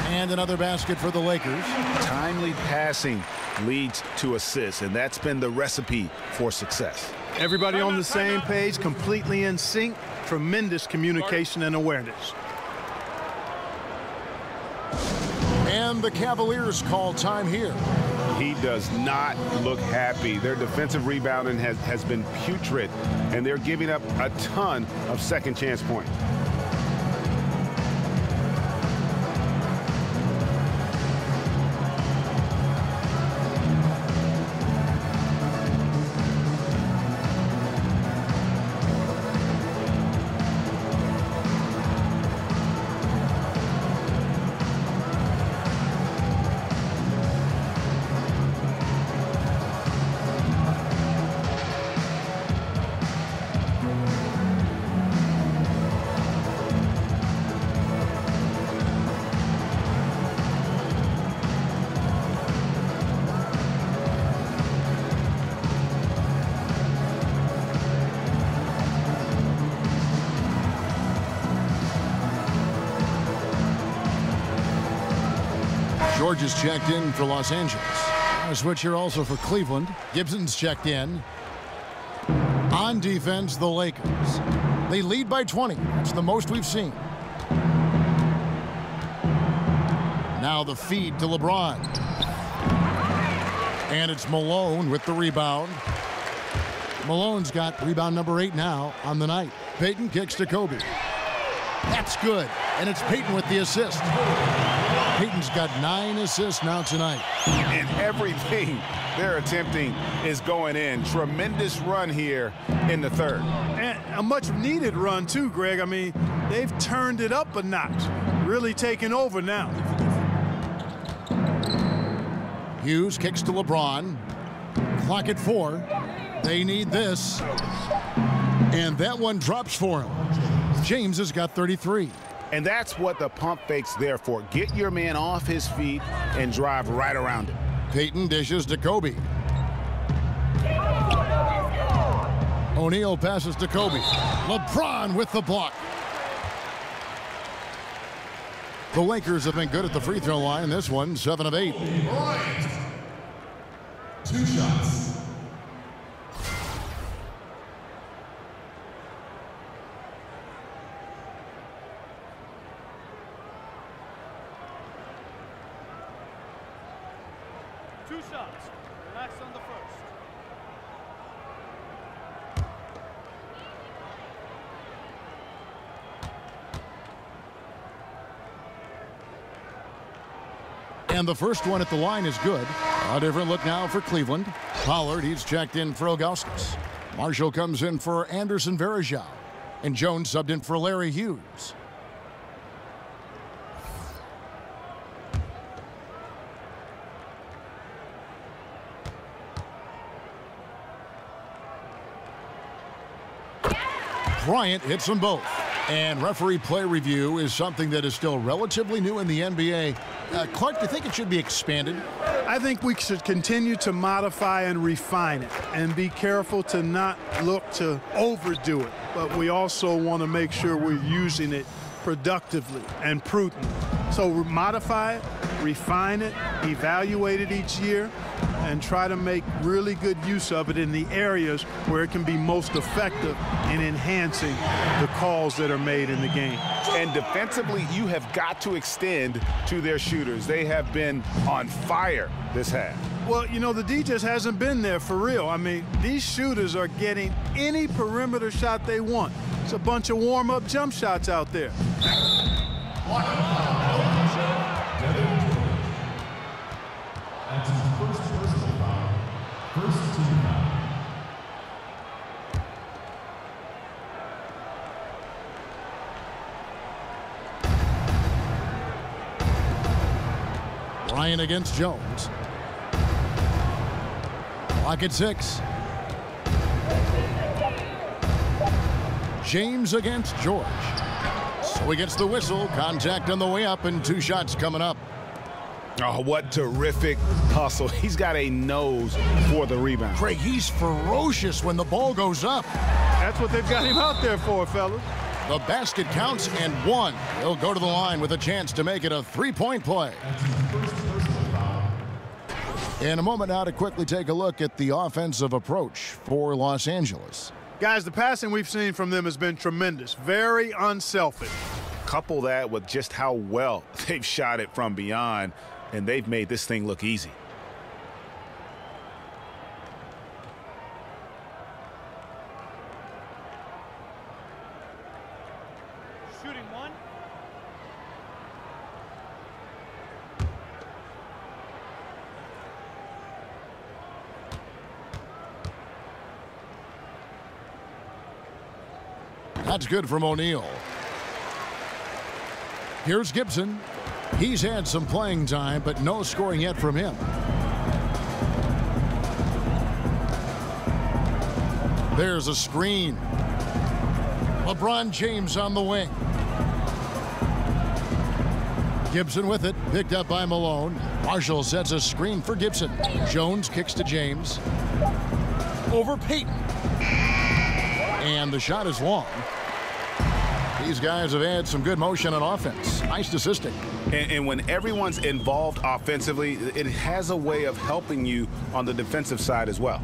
And another basket for the Lakers. Timely passing leads to assists, and that's been the recipe for success. Everybody on the same page, completely in sync. Tremendous communication and awareness. And the Cavaliers call time here. He does not look happy. Their defensive rebounding has been putrid, and they're giving up a ton of second chance points. George is checked in for Los Angeles. A switch here also for Cleveland. Gibson's checked in. On defense, the Lakers. They lead by 20. It's the most we've seen. Now the feed to LeBron. And it's Malone with the rebound. Malone's got rebound number 8 now on the night. Payton kicks to Kobe. That's good. And it's Payton with the assist. Payton's got 9 assists now tonight. And everything they're attempting is going in. Tremendous run here in the third. And a much needed run too, Greg. I mean, they've turned it up a notch. Really taking over now. Hughes kicks to LeBron. Clock at 4. They need this. And that one drops for him. James has got 33. And that's what the pump fake's there for. Get your man off his feet and drive right around him. Payton dishes to Kobe. O'Neal passes to Kobe. LeBron with the block. The Lakers have been good at the free throw line. This one, 7 of 8. 2 shots. Relax on the first. And the first one at the line is good. A different look now for Cleveland. Pollard, he's checked in for Ilgauskas. Marshall comes in for Anderson Varejao. And Jones subbed in for Larry Hughes. Bryant hits them both. And referee play review is something that is still relatively new in the NBA. Clark, do you think it should be expanded? I think we should continue to modify and refine it and be careful to not look to overdo it. But we also want to make sure we're using it productively and prudently. So modify it, refine it, evaluate it each year, and try to make really good use of it in the areas where it can be most effective in enhancing the calls that are made in the game. And defensively, you have got to extend to their shooters. They have been on fire this half. Well, you know, the D just hasn't been there for real. I mean, these shooters are getting any perimeter shot they want. It's a bunch of warm-up jump shots out there. Bryant against Jones. Clock at 6. James against George. So he gets the whistle. Contact on the way up and 2 shots coming up. Oh, what terrific hustle. He's got a nose for the rebound. Craig, he's ferocious when the ball goes up. That's what they've got him out there for, fellas. The basket counts and 1. He'll go to the line with a chance to make it a 3-point play. In a moment now to quickly take a look at the offensive approach for Los Angeles. Guys, the passing we've seen from them has been tremendous. Very unselfish. Couple that with just how well they've shot it from beyond, and they've made this thing look easy. Shooting 1. That's good from O'Neal. Here's Gibson. He's had some playing time, but no scoring yet from him. There's a screen. LeBron James on the wing. Gibson with it, picked up by Malone. Marshall sets a screen for Gibson. Jones kicks to James. Over Payton. And the shot is long. These guys have had some good motion on offense. Nice assisting. And when everyone's involved offensively, it has a way of helping you on the defensive side as well.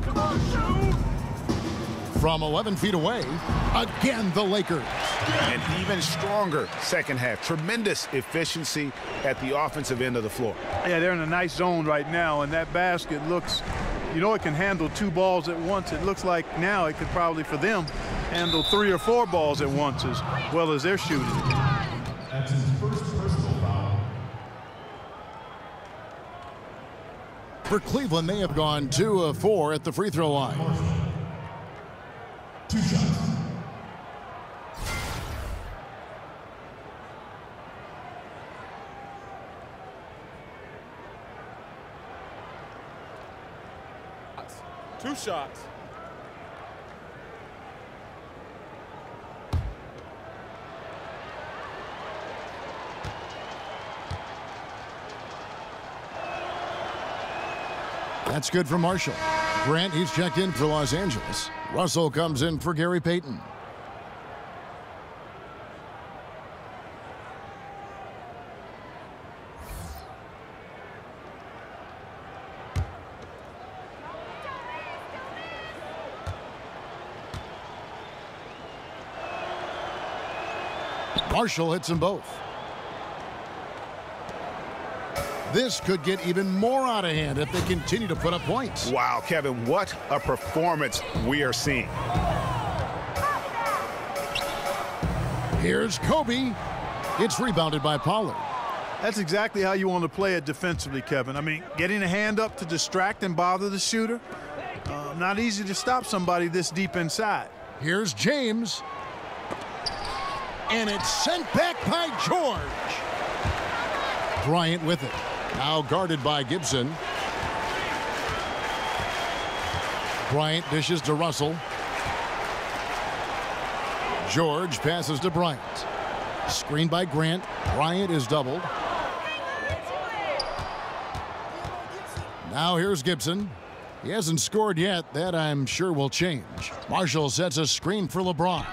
From 11 feet away, again the Lakers. An even stronger second half. Tremendous efficiency at the offensive end of the floor. Yeah, they're in a nice zone right now, and that basket looks, you know, it can handle 2 balls at once. It looks like now it could probably, for them, handle 3 or 4 balls at once as well as they're shooting. That's his first personal foul. For Cleveland, they have gone 2 of 4 at the free throw line. 2 shots. Two shots. That's good for Marshall. Grant, he's checked in for Los Angeles. Russell comes in for Gary Payton. Marshall hits them both. This could get even more out of hand if they continue to put up points. Wow, Kevin, what a performance we are seeing. Here's Kobe. It's rebounded by Pollard. That's exactly how you want to play it defensively, Kevin. I mean, getting a hand up to distract and bother the shooter. Not easy to stop somebody this deep inside. Here's James. And it's sent back by George. Bryant with it. Now guarded by Gibson. Bryant dishes to Russell. George passes to Bryant. Screen by Grant. Bryant is doubled. Now here's Gibson. He hasn't scored yet. That I'm sure will change. Marshall sets a screen for LeBron.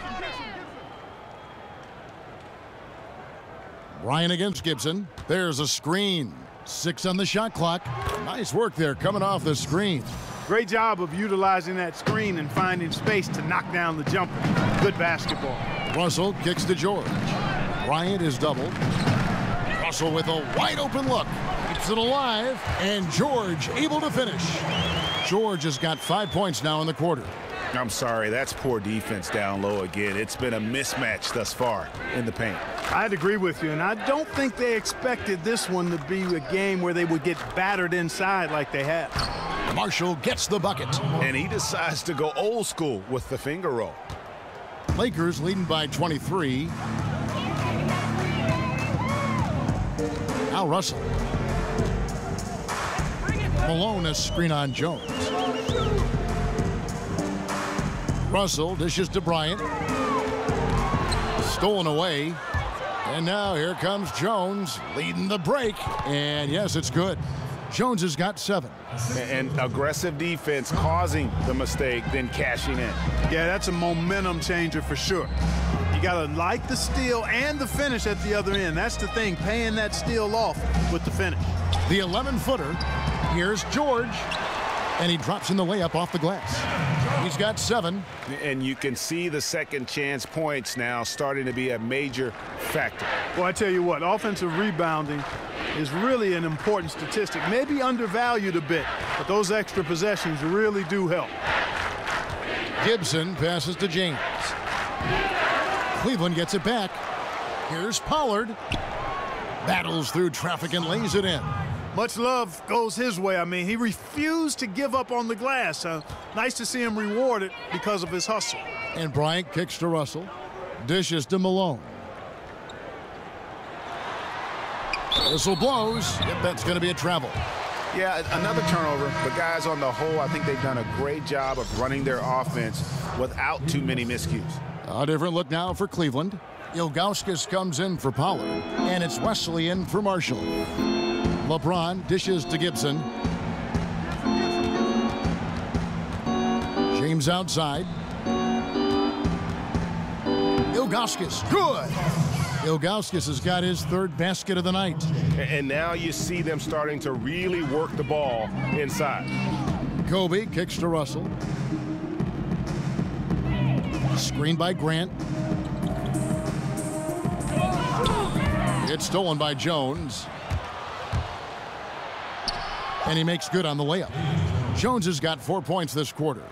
Bryant against Gibson. There's a screen. 6 on the shot clock. Nice work there coming off the screen. Great job of utilizing that screen and finding space to knock down the jumper. Good basketball. Russell kicks to George. Bryant is doubled. Russell with a wide open look. Keeps it alive. And George able to finish. George has got 5 points now in the quarter. I'm sorry, that's poor defense down low again. It's been a mismatch thus far in the paint. I'd agree with you, and I don't think they expected this one to be a game where they would get battered inside like they have. Marshall gets the bucket. And he decides to go old school with the finger roll. Lakers leading by 23. Now Russell. Malone a screen on Jones. Russell dishes to Bryant. Stolen away. And now here comes Jones leading the break. And yes, it's good. Jones has got 7. And aggressive defense causing the mistake, then cashing in. Yeah, that's a momentum changer for sure. You got to like the steal and the finish at the other end. That's the thing, paying that steal off with the finish. The 11-footer. Here's George. And he drops in the layup off the glass. He's got 7. And you can see the second chance points now starting to be a major factor. Well, I tell you what, offensive rebounding is really an important statistic. Maybe undervalued a bit, but those extra possessions really do help. Gibson passes to James. Cleveland gets it back. Here's Pollard. Battles through traffic and lays it in. Much love goes his way. I mean, he refused to give up on the glass. Nice to see him rewarded because of his hustle. And Bryant kicks to Russell. Dishes to Malone. Whistle blows. Yep, that's going to be a travel. Yeah, another turnover. The guys on the whole, I think they've done a great job of running their offense without too many miscues. A different look now for Cleveland. Ilgauskas comes in for Pollard. And it's Wesley in for Marshall. LeBron dishes to Gibson. James outside. Ilgauskas, good. Ilgauskas has got his 3rd basket of the night. And now you see them starting to really work the ball inside. Kobe kicks to Russell. Screened by Grant. It's stolen by Jones. And he makes good on the layup. Jones has got 4 points this quarter.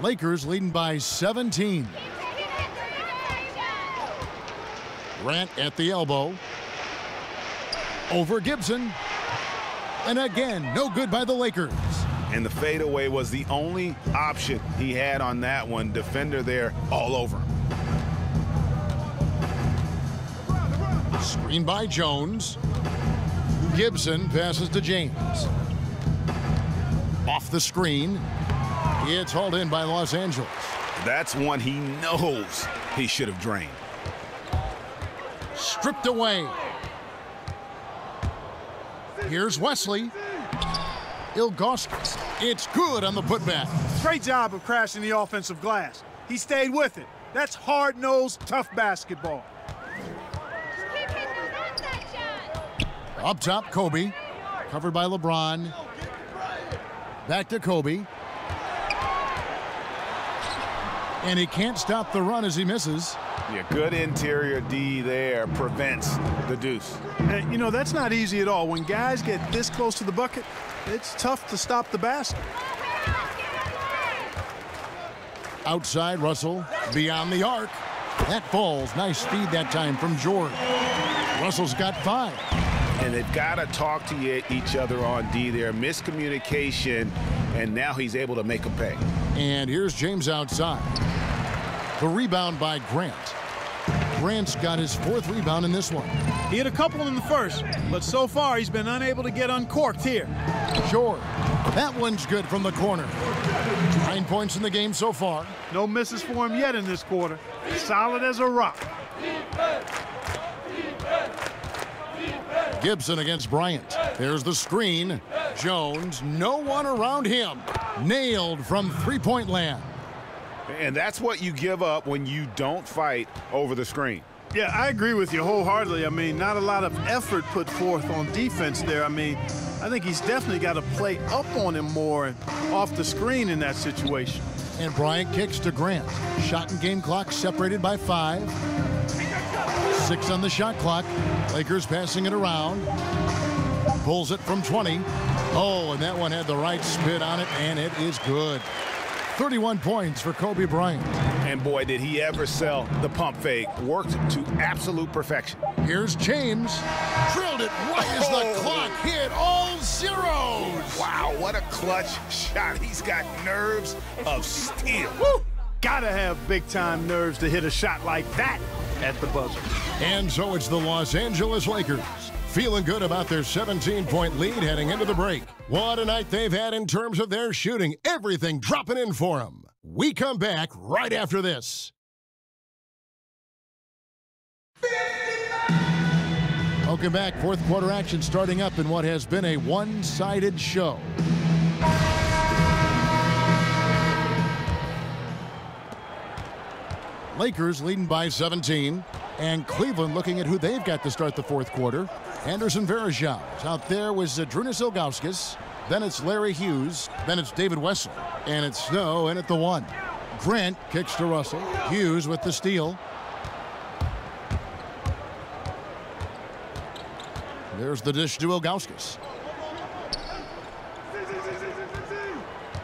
Lakers leading by 17. Grant at the elbow. Over Gibson. And again, no good by the Lakers. And the fadeaway was the only option he had on that one. Defender there all over him. Screen by Jones. Gibson passes to James. Off the screen. It's hauled in by Los Angeles. That's one he knows he should have drained. Stripped away. Here's Wesley. Ilgauskas. It's good on the putback. Great job of crashing the offensive glass. He stayed with it. That's hard-nosed, tough basketball. Up top, Kobe. Covered by LeBron. Back to Kobe. And he can't stop the run as he misses. Yeah, good interior D there prevents the deuce. And, you know, that's not easy at all. When guys get this close to the bucket, it's tough to stop the basket. Outside, Russell. Beyond the arc. That falls. Nice feed that time from George. Russell's got 5. And they've got to talk to each other on D there. Miscommunication, and now he's able to make a pay. And here's James outside. The rebound by Grant. Grant's got his 4th rebound in this one. He had a couple in the first, but so far he's been unable to get uncorked here. George, that one's good from the corner. 9 points in the game so far. No misses for him yet in this quarter. Solid as a rock. Gibson against Bryant. There's the screen. Jones, no one around him. Nailed from three-point land. And that's what you give up when you don't fight over the screen. Yeah, I agree with you wholeheartedly. I mean, not a lot of effort put forth on defense there. I mean, I think he's definitely got to play up on him more and off the screen in that situation. And Bryant kicks to Grant. Shot and game clock separated by 5. 6 on the shot clock. Lakers passing it around. Pulls it from 20. Oh, and that one had the right spin on it, and it is good. 31 points for Kobe Bryant. And boy, did he ever sell the pump fake. Worked to absolute perfection. Here's James. Drilled it right as the clock hit all zeros. Wow, what a clutch shot. He's got nerves of steel. Woo! Gotta have big-time nerves to hit a shot like that at the buzzer. And so it's the Los Angeles Lakers. Feeling good about their 17-point lead heading into the break. What a night they've had in terms of their shooting. Everything dropping in for them. We come back right after this. Welcome back. 4th quarter action starting up in what has been a one-sided show. Lakers leading by 17. And Cleveland looking at who they've got to start the 4th quarter. Anderson Varejao. Out there was Zydrunas Ilgauskas. Then it's Larry Hughes. Then it's David Wessel. And it's Snow in at the 1. Grant kicks to Russell. Hughes with the steal. There's the dish to Ilgauskas.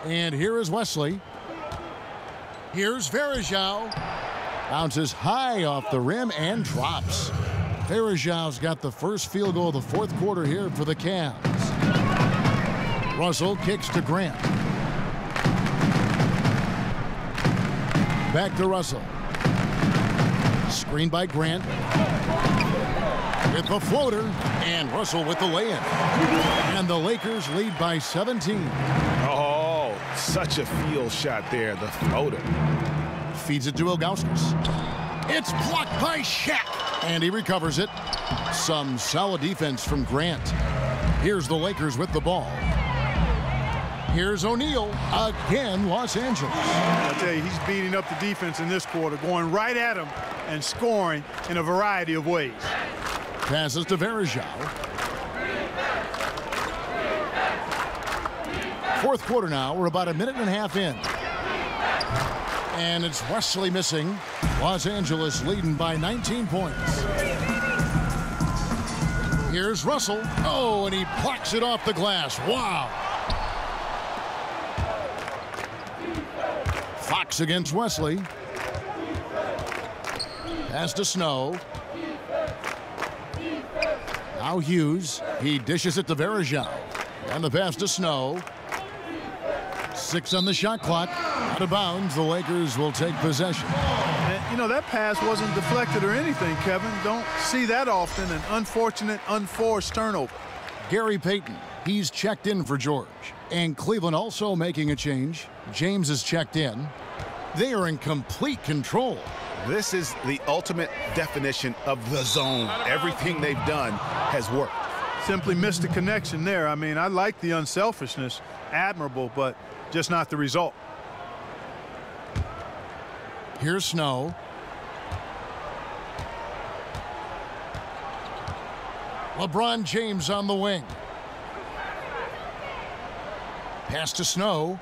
And here is Wesley. Here's Varejao. Bounces high off the rim and drops. Varejao's got the first field goal of the 4th quarter here for the Cavs. Russell kicks to Grant. Back to Russell. Screen by Grant. With the floater. And Russell with the lay-in. And the Lakers lead by 17. Oh, such a field shot there, the floater. Feeds it to Ilgauskas. It's blocked by Shaq. And he recovers it. Some solid defense from Grant. Here's the Lakers with the ball. Here's O'Neal. Again, Los Angeles. I tell you, he's beating up the defense in this quarter, going right at him and scoring in a variety of ways. Passes to Varejao. 4th quarter now. We're about a minute and a half in. And it's Wesley missing. Los Angeles leading by 19 points. Here's Russell. Oh, and he plucks it off the glass. Wow. Fox against Wesley. Pass to Snow. Now Hughes. He dishes it to Varejao. And the pass to Snow. 6 on the shot clock. Out of bounds. The Lakers will take possession. And, you know, that pass wasn't deflected or anything, Kevin. Don't see that often. An unfortunate, unforced turnover. Gary Payton. He's checked in for George. And Cleveland also making a change. James is checked in. They are in complete control. This is the ultimate definition of the zone. Everything they've done has worked. Simply missed the connection there. I mean, I like the unselfishness. Admirable, but just not the result. Here's Snow. LeBron James on the wing. Pass to Snow.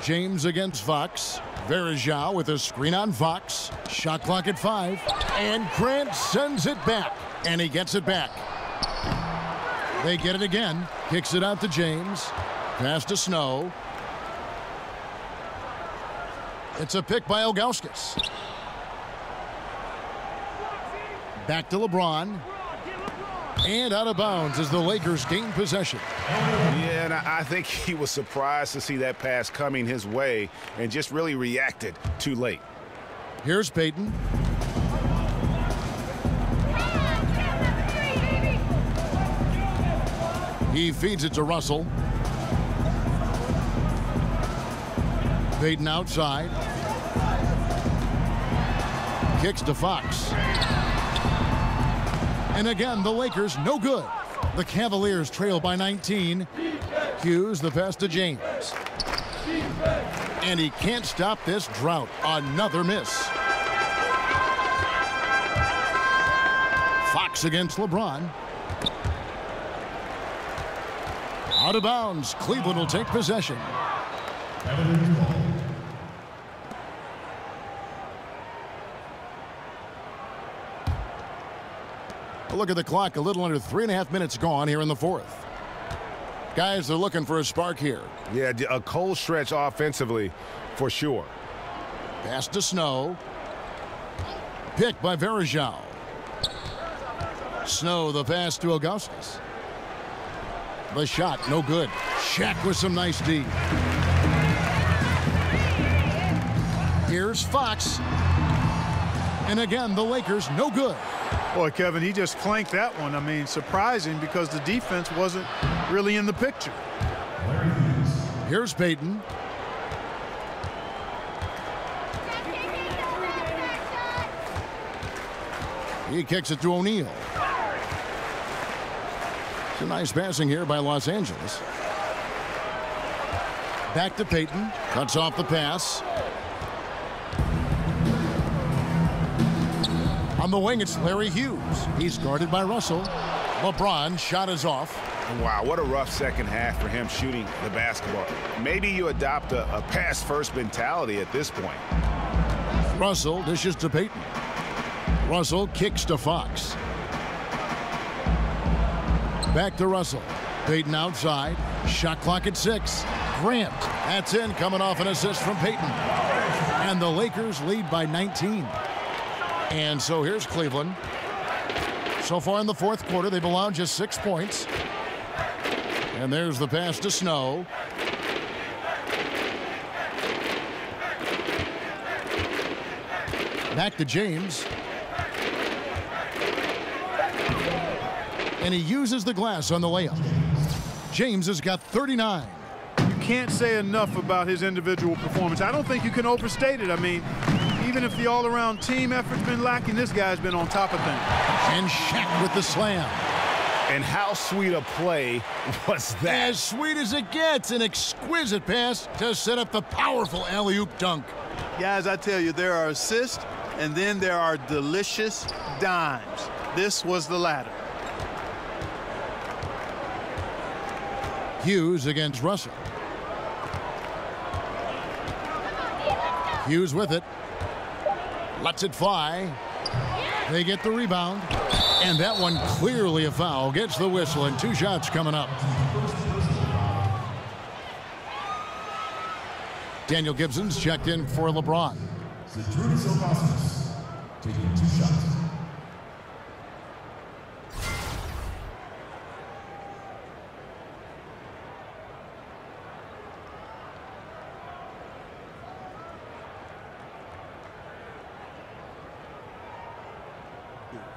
James against Fox. Varejao with a screen on Fox. Shot clock at 5. And Grant sends it back. And he gets it back. They get it again. Kicks it out to James. Pass to Snow. It's a pick by Ilgauskas. Back to LeBron. And out of bounds as the Lakers gain possession. Yeah, and I think he was surprised to see that pass coming his way and just really reacted too late. Here's Payton. He feeds it to Russell. Payton outside. Kicks to Fox. And again, the Lakers no good. The Cavaliers trail by 19. Hughes the pass to James. And he can't stop this drought. Another miss. Fox against LeBron. Out of bounds. Cleveland will take possession. Look at the clock. A little under 3.5 minutes gone here in the fourth. Guys are looking for a spark here. Yeah, a cold stretch offensively for sure. Pass to Snow. Picked by Varejao. Snow the pass to Augustus. The shot no good. Shaq with some nice D. Here's Fox. And again, the Lakers no good. Boy, Kevin, he just clanked that one. I mean, surprising because the defense wasn't really in the picture. Here's Payton. He kicks it to O'Neal. It's a nice passing here by Los Angeles. Back to Payton. Cuts off the pass. On the wing, it's Larry Hughes. He's guarded by Russell. LeBron shot is off. Wow, what a rough second half for him shooting the basketball. Maybe you adopt a pass-first mentality at this point. Russell dishes to Payton. Russell kicks to Fox. Back to Russell. Payton outside. Shot clock at 6. Grant. That's in, coming off an assist from Payton. And the Lakers lead by 19. And so here's Cleveland. So far in the fourth quarter, they've allowed just 6 points. And there's the pass to Snow. Back to James. And he uses the glass on the layup. James has got 39. You can't say enough about his individual performance. I don't think you can overstate it. I mean, even if the all-around team effort's been lacking, this guy's been on top of things. And Shaq with the slam. And how sweet a play was that? As sweet as it gets. An exquisite pass to set up the powerful alley-oop dunk. Guys, I tell you, there are assists, and then there are delicious dimes. This was the latter. Hughes against Russell. Hughes with it. Lets it fly. They get the rebound. And that one clearly a foul. Gets the whistle, and 2 shots coming up. Daniel Gibson's checked in for LeBron. Taking 2 shots.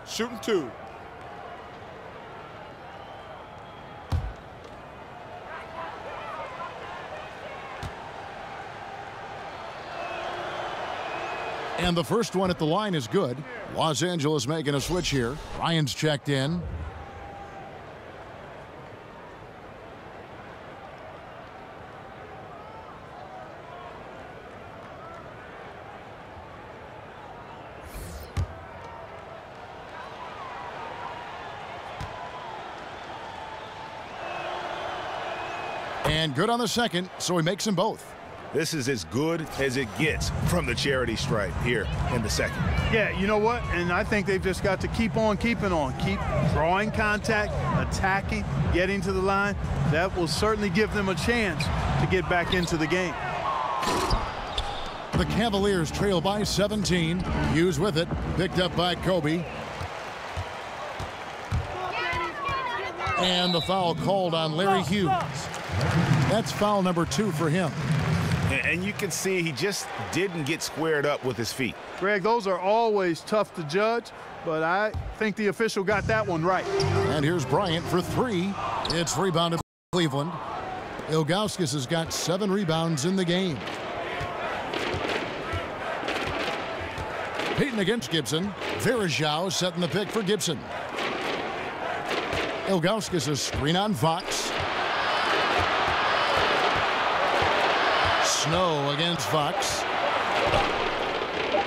Shooting 2. And the first one at the line is good. Los Angeles making a switch here. Ryan's checked in. And good on the second, so he makes them both. This is as good as it gets from the charity stripe here in the second. Yeah, you know what? And I think they've just got to keep on keeping on. Keep drawing contact, attacking, getting to the line. That will certainly give them a chance to get back into the game. The Cavaliers trail by 17. Hughes with it. Picked up by Kobe. And the foul called on Larry Hughes. That's foul number 2 for him. And you can see he just didn't get squared up with his feet. Greg, those are always tough to judge, but I think the official got that one right. And here's Bryant for 3. It's rebounded by Cleveland. Ilgauskas has got 7 rebounds in the game. Payton against Gibson. Verajao setting the pick for Gibson. Ilgauskas a screen on Fox. Snow against Fox.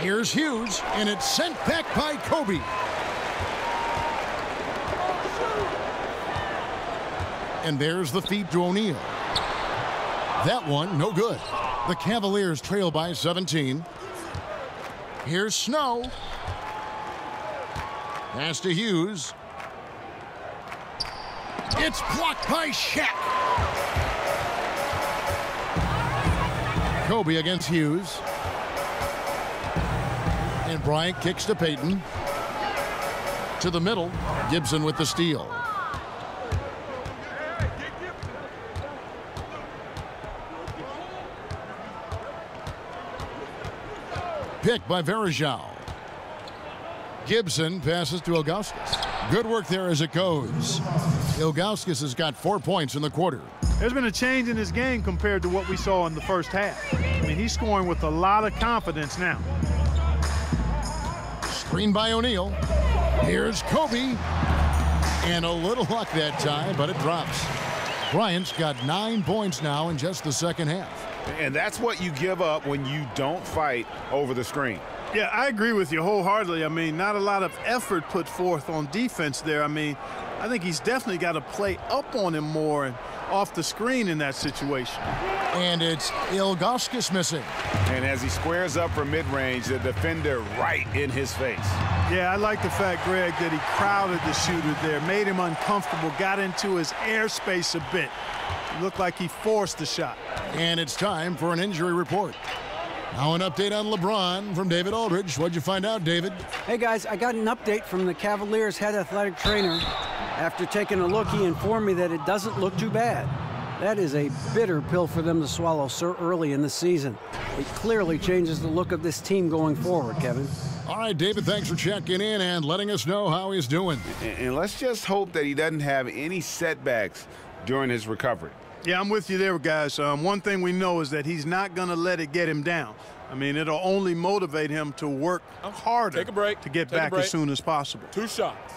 Here's Hughes, and it's sent back by Kobe. And there's the feed to O'Neal. That one, no good. The Cavaliers trail by 17. Here's Snow. Pass to Hughes. It's blocked by Shaq. Kobe against Hughes. And Bryant kicks to Payton. To the middle. Gibson with the steal. Pick by Verajao. Gibson passes to Ilgauskas. Good work there as it goes. Ilgauskas has got 4 points in the quarter. There's been a change in his game compared to what we saw in the first half. I mean, he's scoring with a lot of confidence now. Screen by O'Neal. Here's Kobe. And a little luck that time, but it drops. Bryant's got 9 points now in just the second half. And that's what you give up when you don't fight over the screen. Yeah, I agree with you wholeheartedly. I mean, not a lot of effort put forth on defense there. I mean, I think he's definitely got to play up on him more and off the screen in that situation. And it's Ilgauskas missing. And as he squares up for mid-range, the defender right in his face. Yeah, I like the fact, Greg, that he crowded the shooter there, made him uncomfortable, got into his airspace a bit. It looked like he forced the shot. And it's time for an injury report. Now an update on LeBron from David Aldridge. What'd you find out, David? Hey, guys, I got an update from the Cavaliers head athletic trainer. After taking a look, he informed me that it doesn't look too bad. That is a bitter pill for them to swallow so early in the season. It clearly changes the look of this team going forward, Kevin. All right, David, thanks for checking in and letting us know how he's doing. And let's just hope that he doesn't have any setbacks during his recovery. Yeah, I'm with you there, guys. One thing we know is that he's not going to let it get him down. I mean, it'll only motivate him to work harder Take a break. to get back as soon as possible. 2 shots.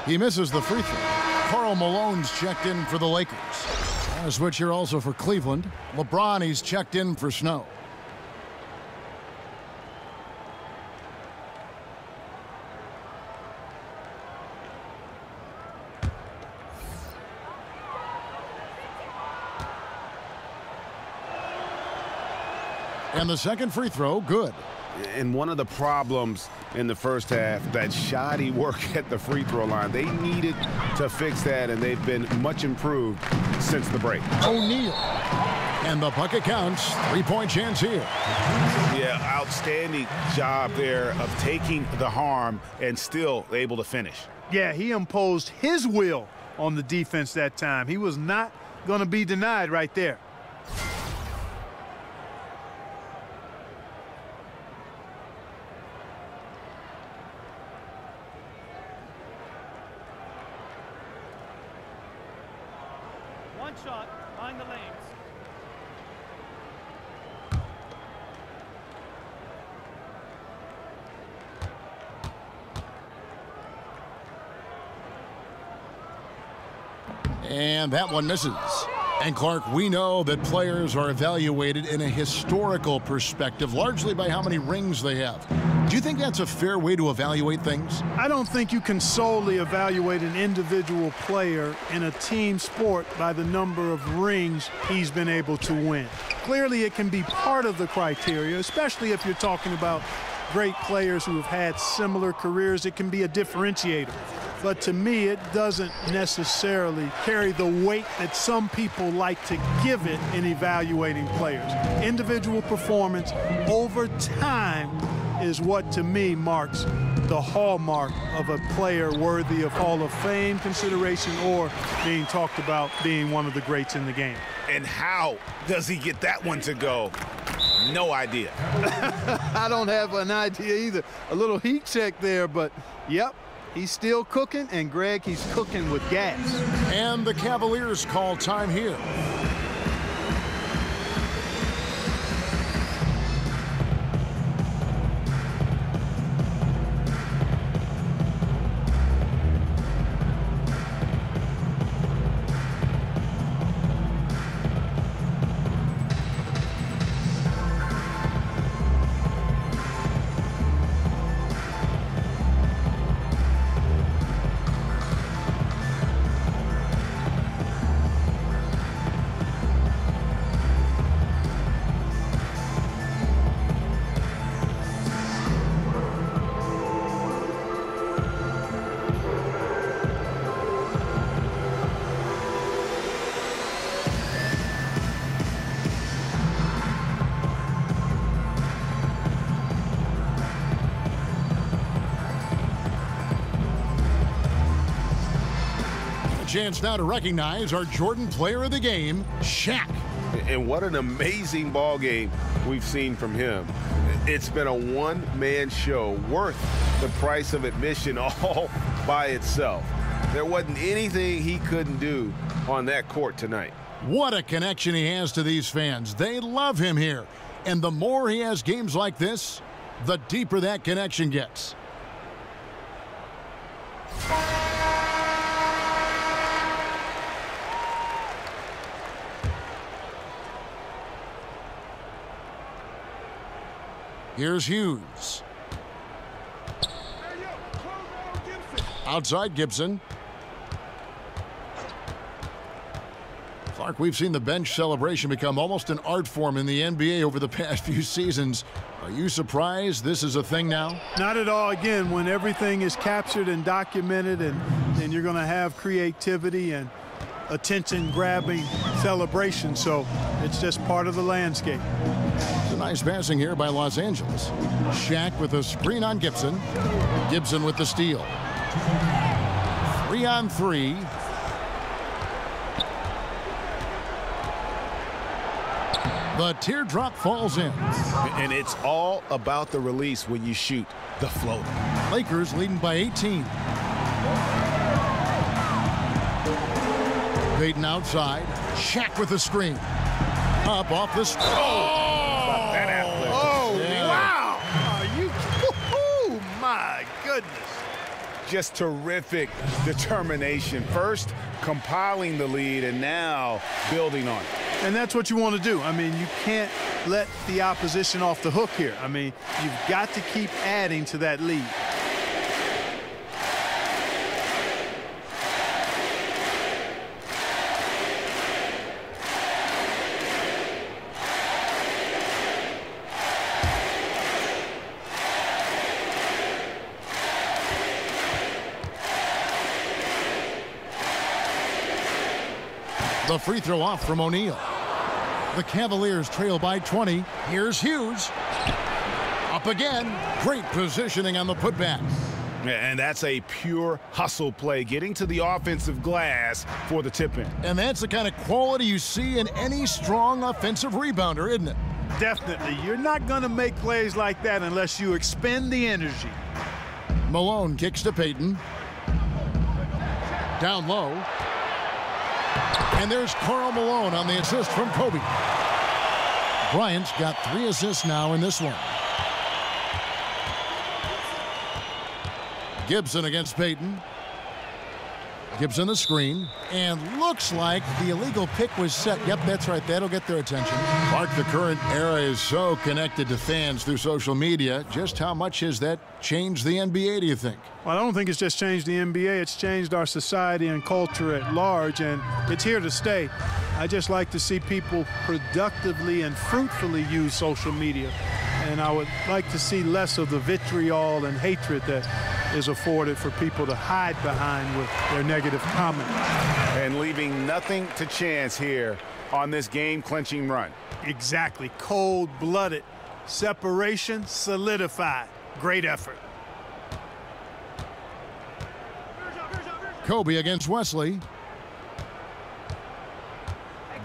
He misses the free throw. Karl Malone's checked in for the Lakers. And a switch here also for Cleveland. LeBron, he's checked in for Snow. And the second free throw, good. And one of the problems in the first half, that shoddy work at the free throw line. They needed to fix that, and they've been much improved since the break. O'Neal. And the bucket counts. 3-point chance here. Yeah, outstanding job there of taking the harm and still able to finish. Yeah, he imposed his will on the defense that time. He was not going to be denied right there. One shot, behind the lanes. And that one misses. And Clark, we know that players are evaluated in a historical perspective, largely by how many rings they have. Do you think that's a fair way to evaluate things? I don't think you can solely evaluate an individual player in a team sport by the number of rings he's been able to win. Clearly, it can be part of the criteria, especially if you're talking about great players who have had similar careers. It can be a differentiator. But to me, it doesn't necessarily carry the weight that some people like to give it in evaluating players. Individual performance over time is what to me marks the hallmark of a player worthy of Hall of Fame consideration or being talked about being one of the greats in the game. And how does he get that one to go? No idea. I don't have an idea either. A little heat check there, but yep, he's still cooking, and Greg, he's cooking with gas. And the Cavaliers call time here. Chance now to recognize our Jordan Player of the Game, Shaq. And what an amazing ball game we've seen from him. It's been a one-man show worth the price of admission all by itself. There wasn't anything he couldn't do on that court tonight. What a connection he has to these fans. They love him here. And the more he has games like this, the deeper that connection gets. Here's Hughes. Outside Gibson. Clark, we've seen the bench celebration become almost an art form in the NBA over the past few seasons. Are you surprised this is a thing now? Not at all. Again, when everything is captured and documented, and you're going to have creativity and attention-grabbing celebration, so it's just part of the landscape. It's a nice passing here by Los Angeles. Shaq with a screen on Gibson. Gibson with the steal. 3-on-3. The teardrop falls in. And it's all about the release when you shoot the floater. Lakers leading by 18. Payton outside. Shaq with the screen. Up off the screen. Oh! That athletic. Oh, yeah. Wow! Are you? Oh, my goodness. Just terrific determination. First, compiling the lead, and now building on it. And that's what you want to do. I mean, you can't let the opposition off the hook here. I mean, you've got to keep adding to that lead. The free throw off from O'Neal. The Cavaliers trail by 20. Here's Hughes. Up again. Great positioning on the putback. And that's a pure hustle play, getting to the offensive glass for the tip-in. And that's the kind of quality you see in any strong offensive rebounder, isn't it? Definitely. You're not going to make plays like that unless you expend the energy. Malone kicks to Payton. Down low. And there's Karl Malone on the assist from Kobe. Bryant's got 3 assists now in this one. Gibson against Payton. Gibson the screen. And looks like the illegal pick was set. Yep, that's right. That'll get their attention. Mark, the current era is so connected to fans through social media. Just how much has that changed the NBA, do you think? Well, I don't think it's just changed the NBA. It's changed our society and culture at large, and it's here to stay. I just like to see people productively and fruitfully use social media. And I would like to see less of the vitriol and hatred that is afforded for people to hide behind with their negative comments. And leaving nothing to chance here on this game-clinching run. Exactly. Cold-blooded Separation solidified. Great effort. Kobe against Wesley.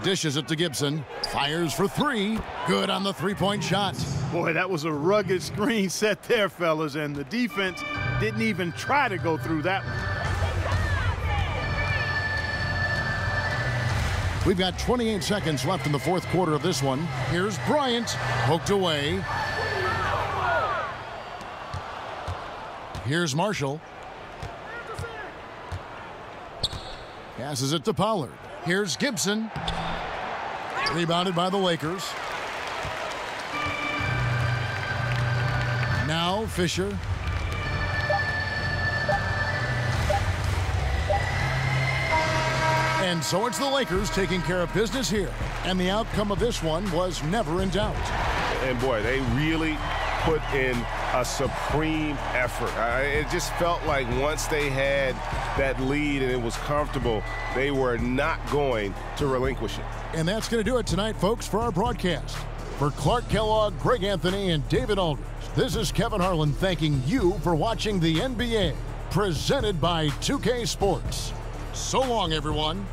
Dishes it to Gibson. Fires for three. Good on the three-point shot. Boy, that was a rugged screen set there, fellas, and the defense didn't even try to go through that one. We've got 28 seconds left in the fourth quarter of this one. Here's Bryant. Poked away. Here's Marshall. Passes it to Pollard. Here's Gibson. Rebounded by the Lakers. Now Fisher. And so it's the Lakers taking care of business here. And the outcome of this one was never in doubt. And boy, they really put in a supreme effort. It just felt like once they had that lead and it was comfortable, they were not going to relinquish it. And that's going to do it tonight, folks, for our broadcast. For Clark Kellogg, Greg Anthony, and David Aldridge, this is Kevin Harlan thanking you for watching the NBA, presented by 2K Sports. So long, everyone.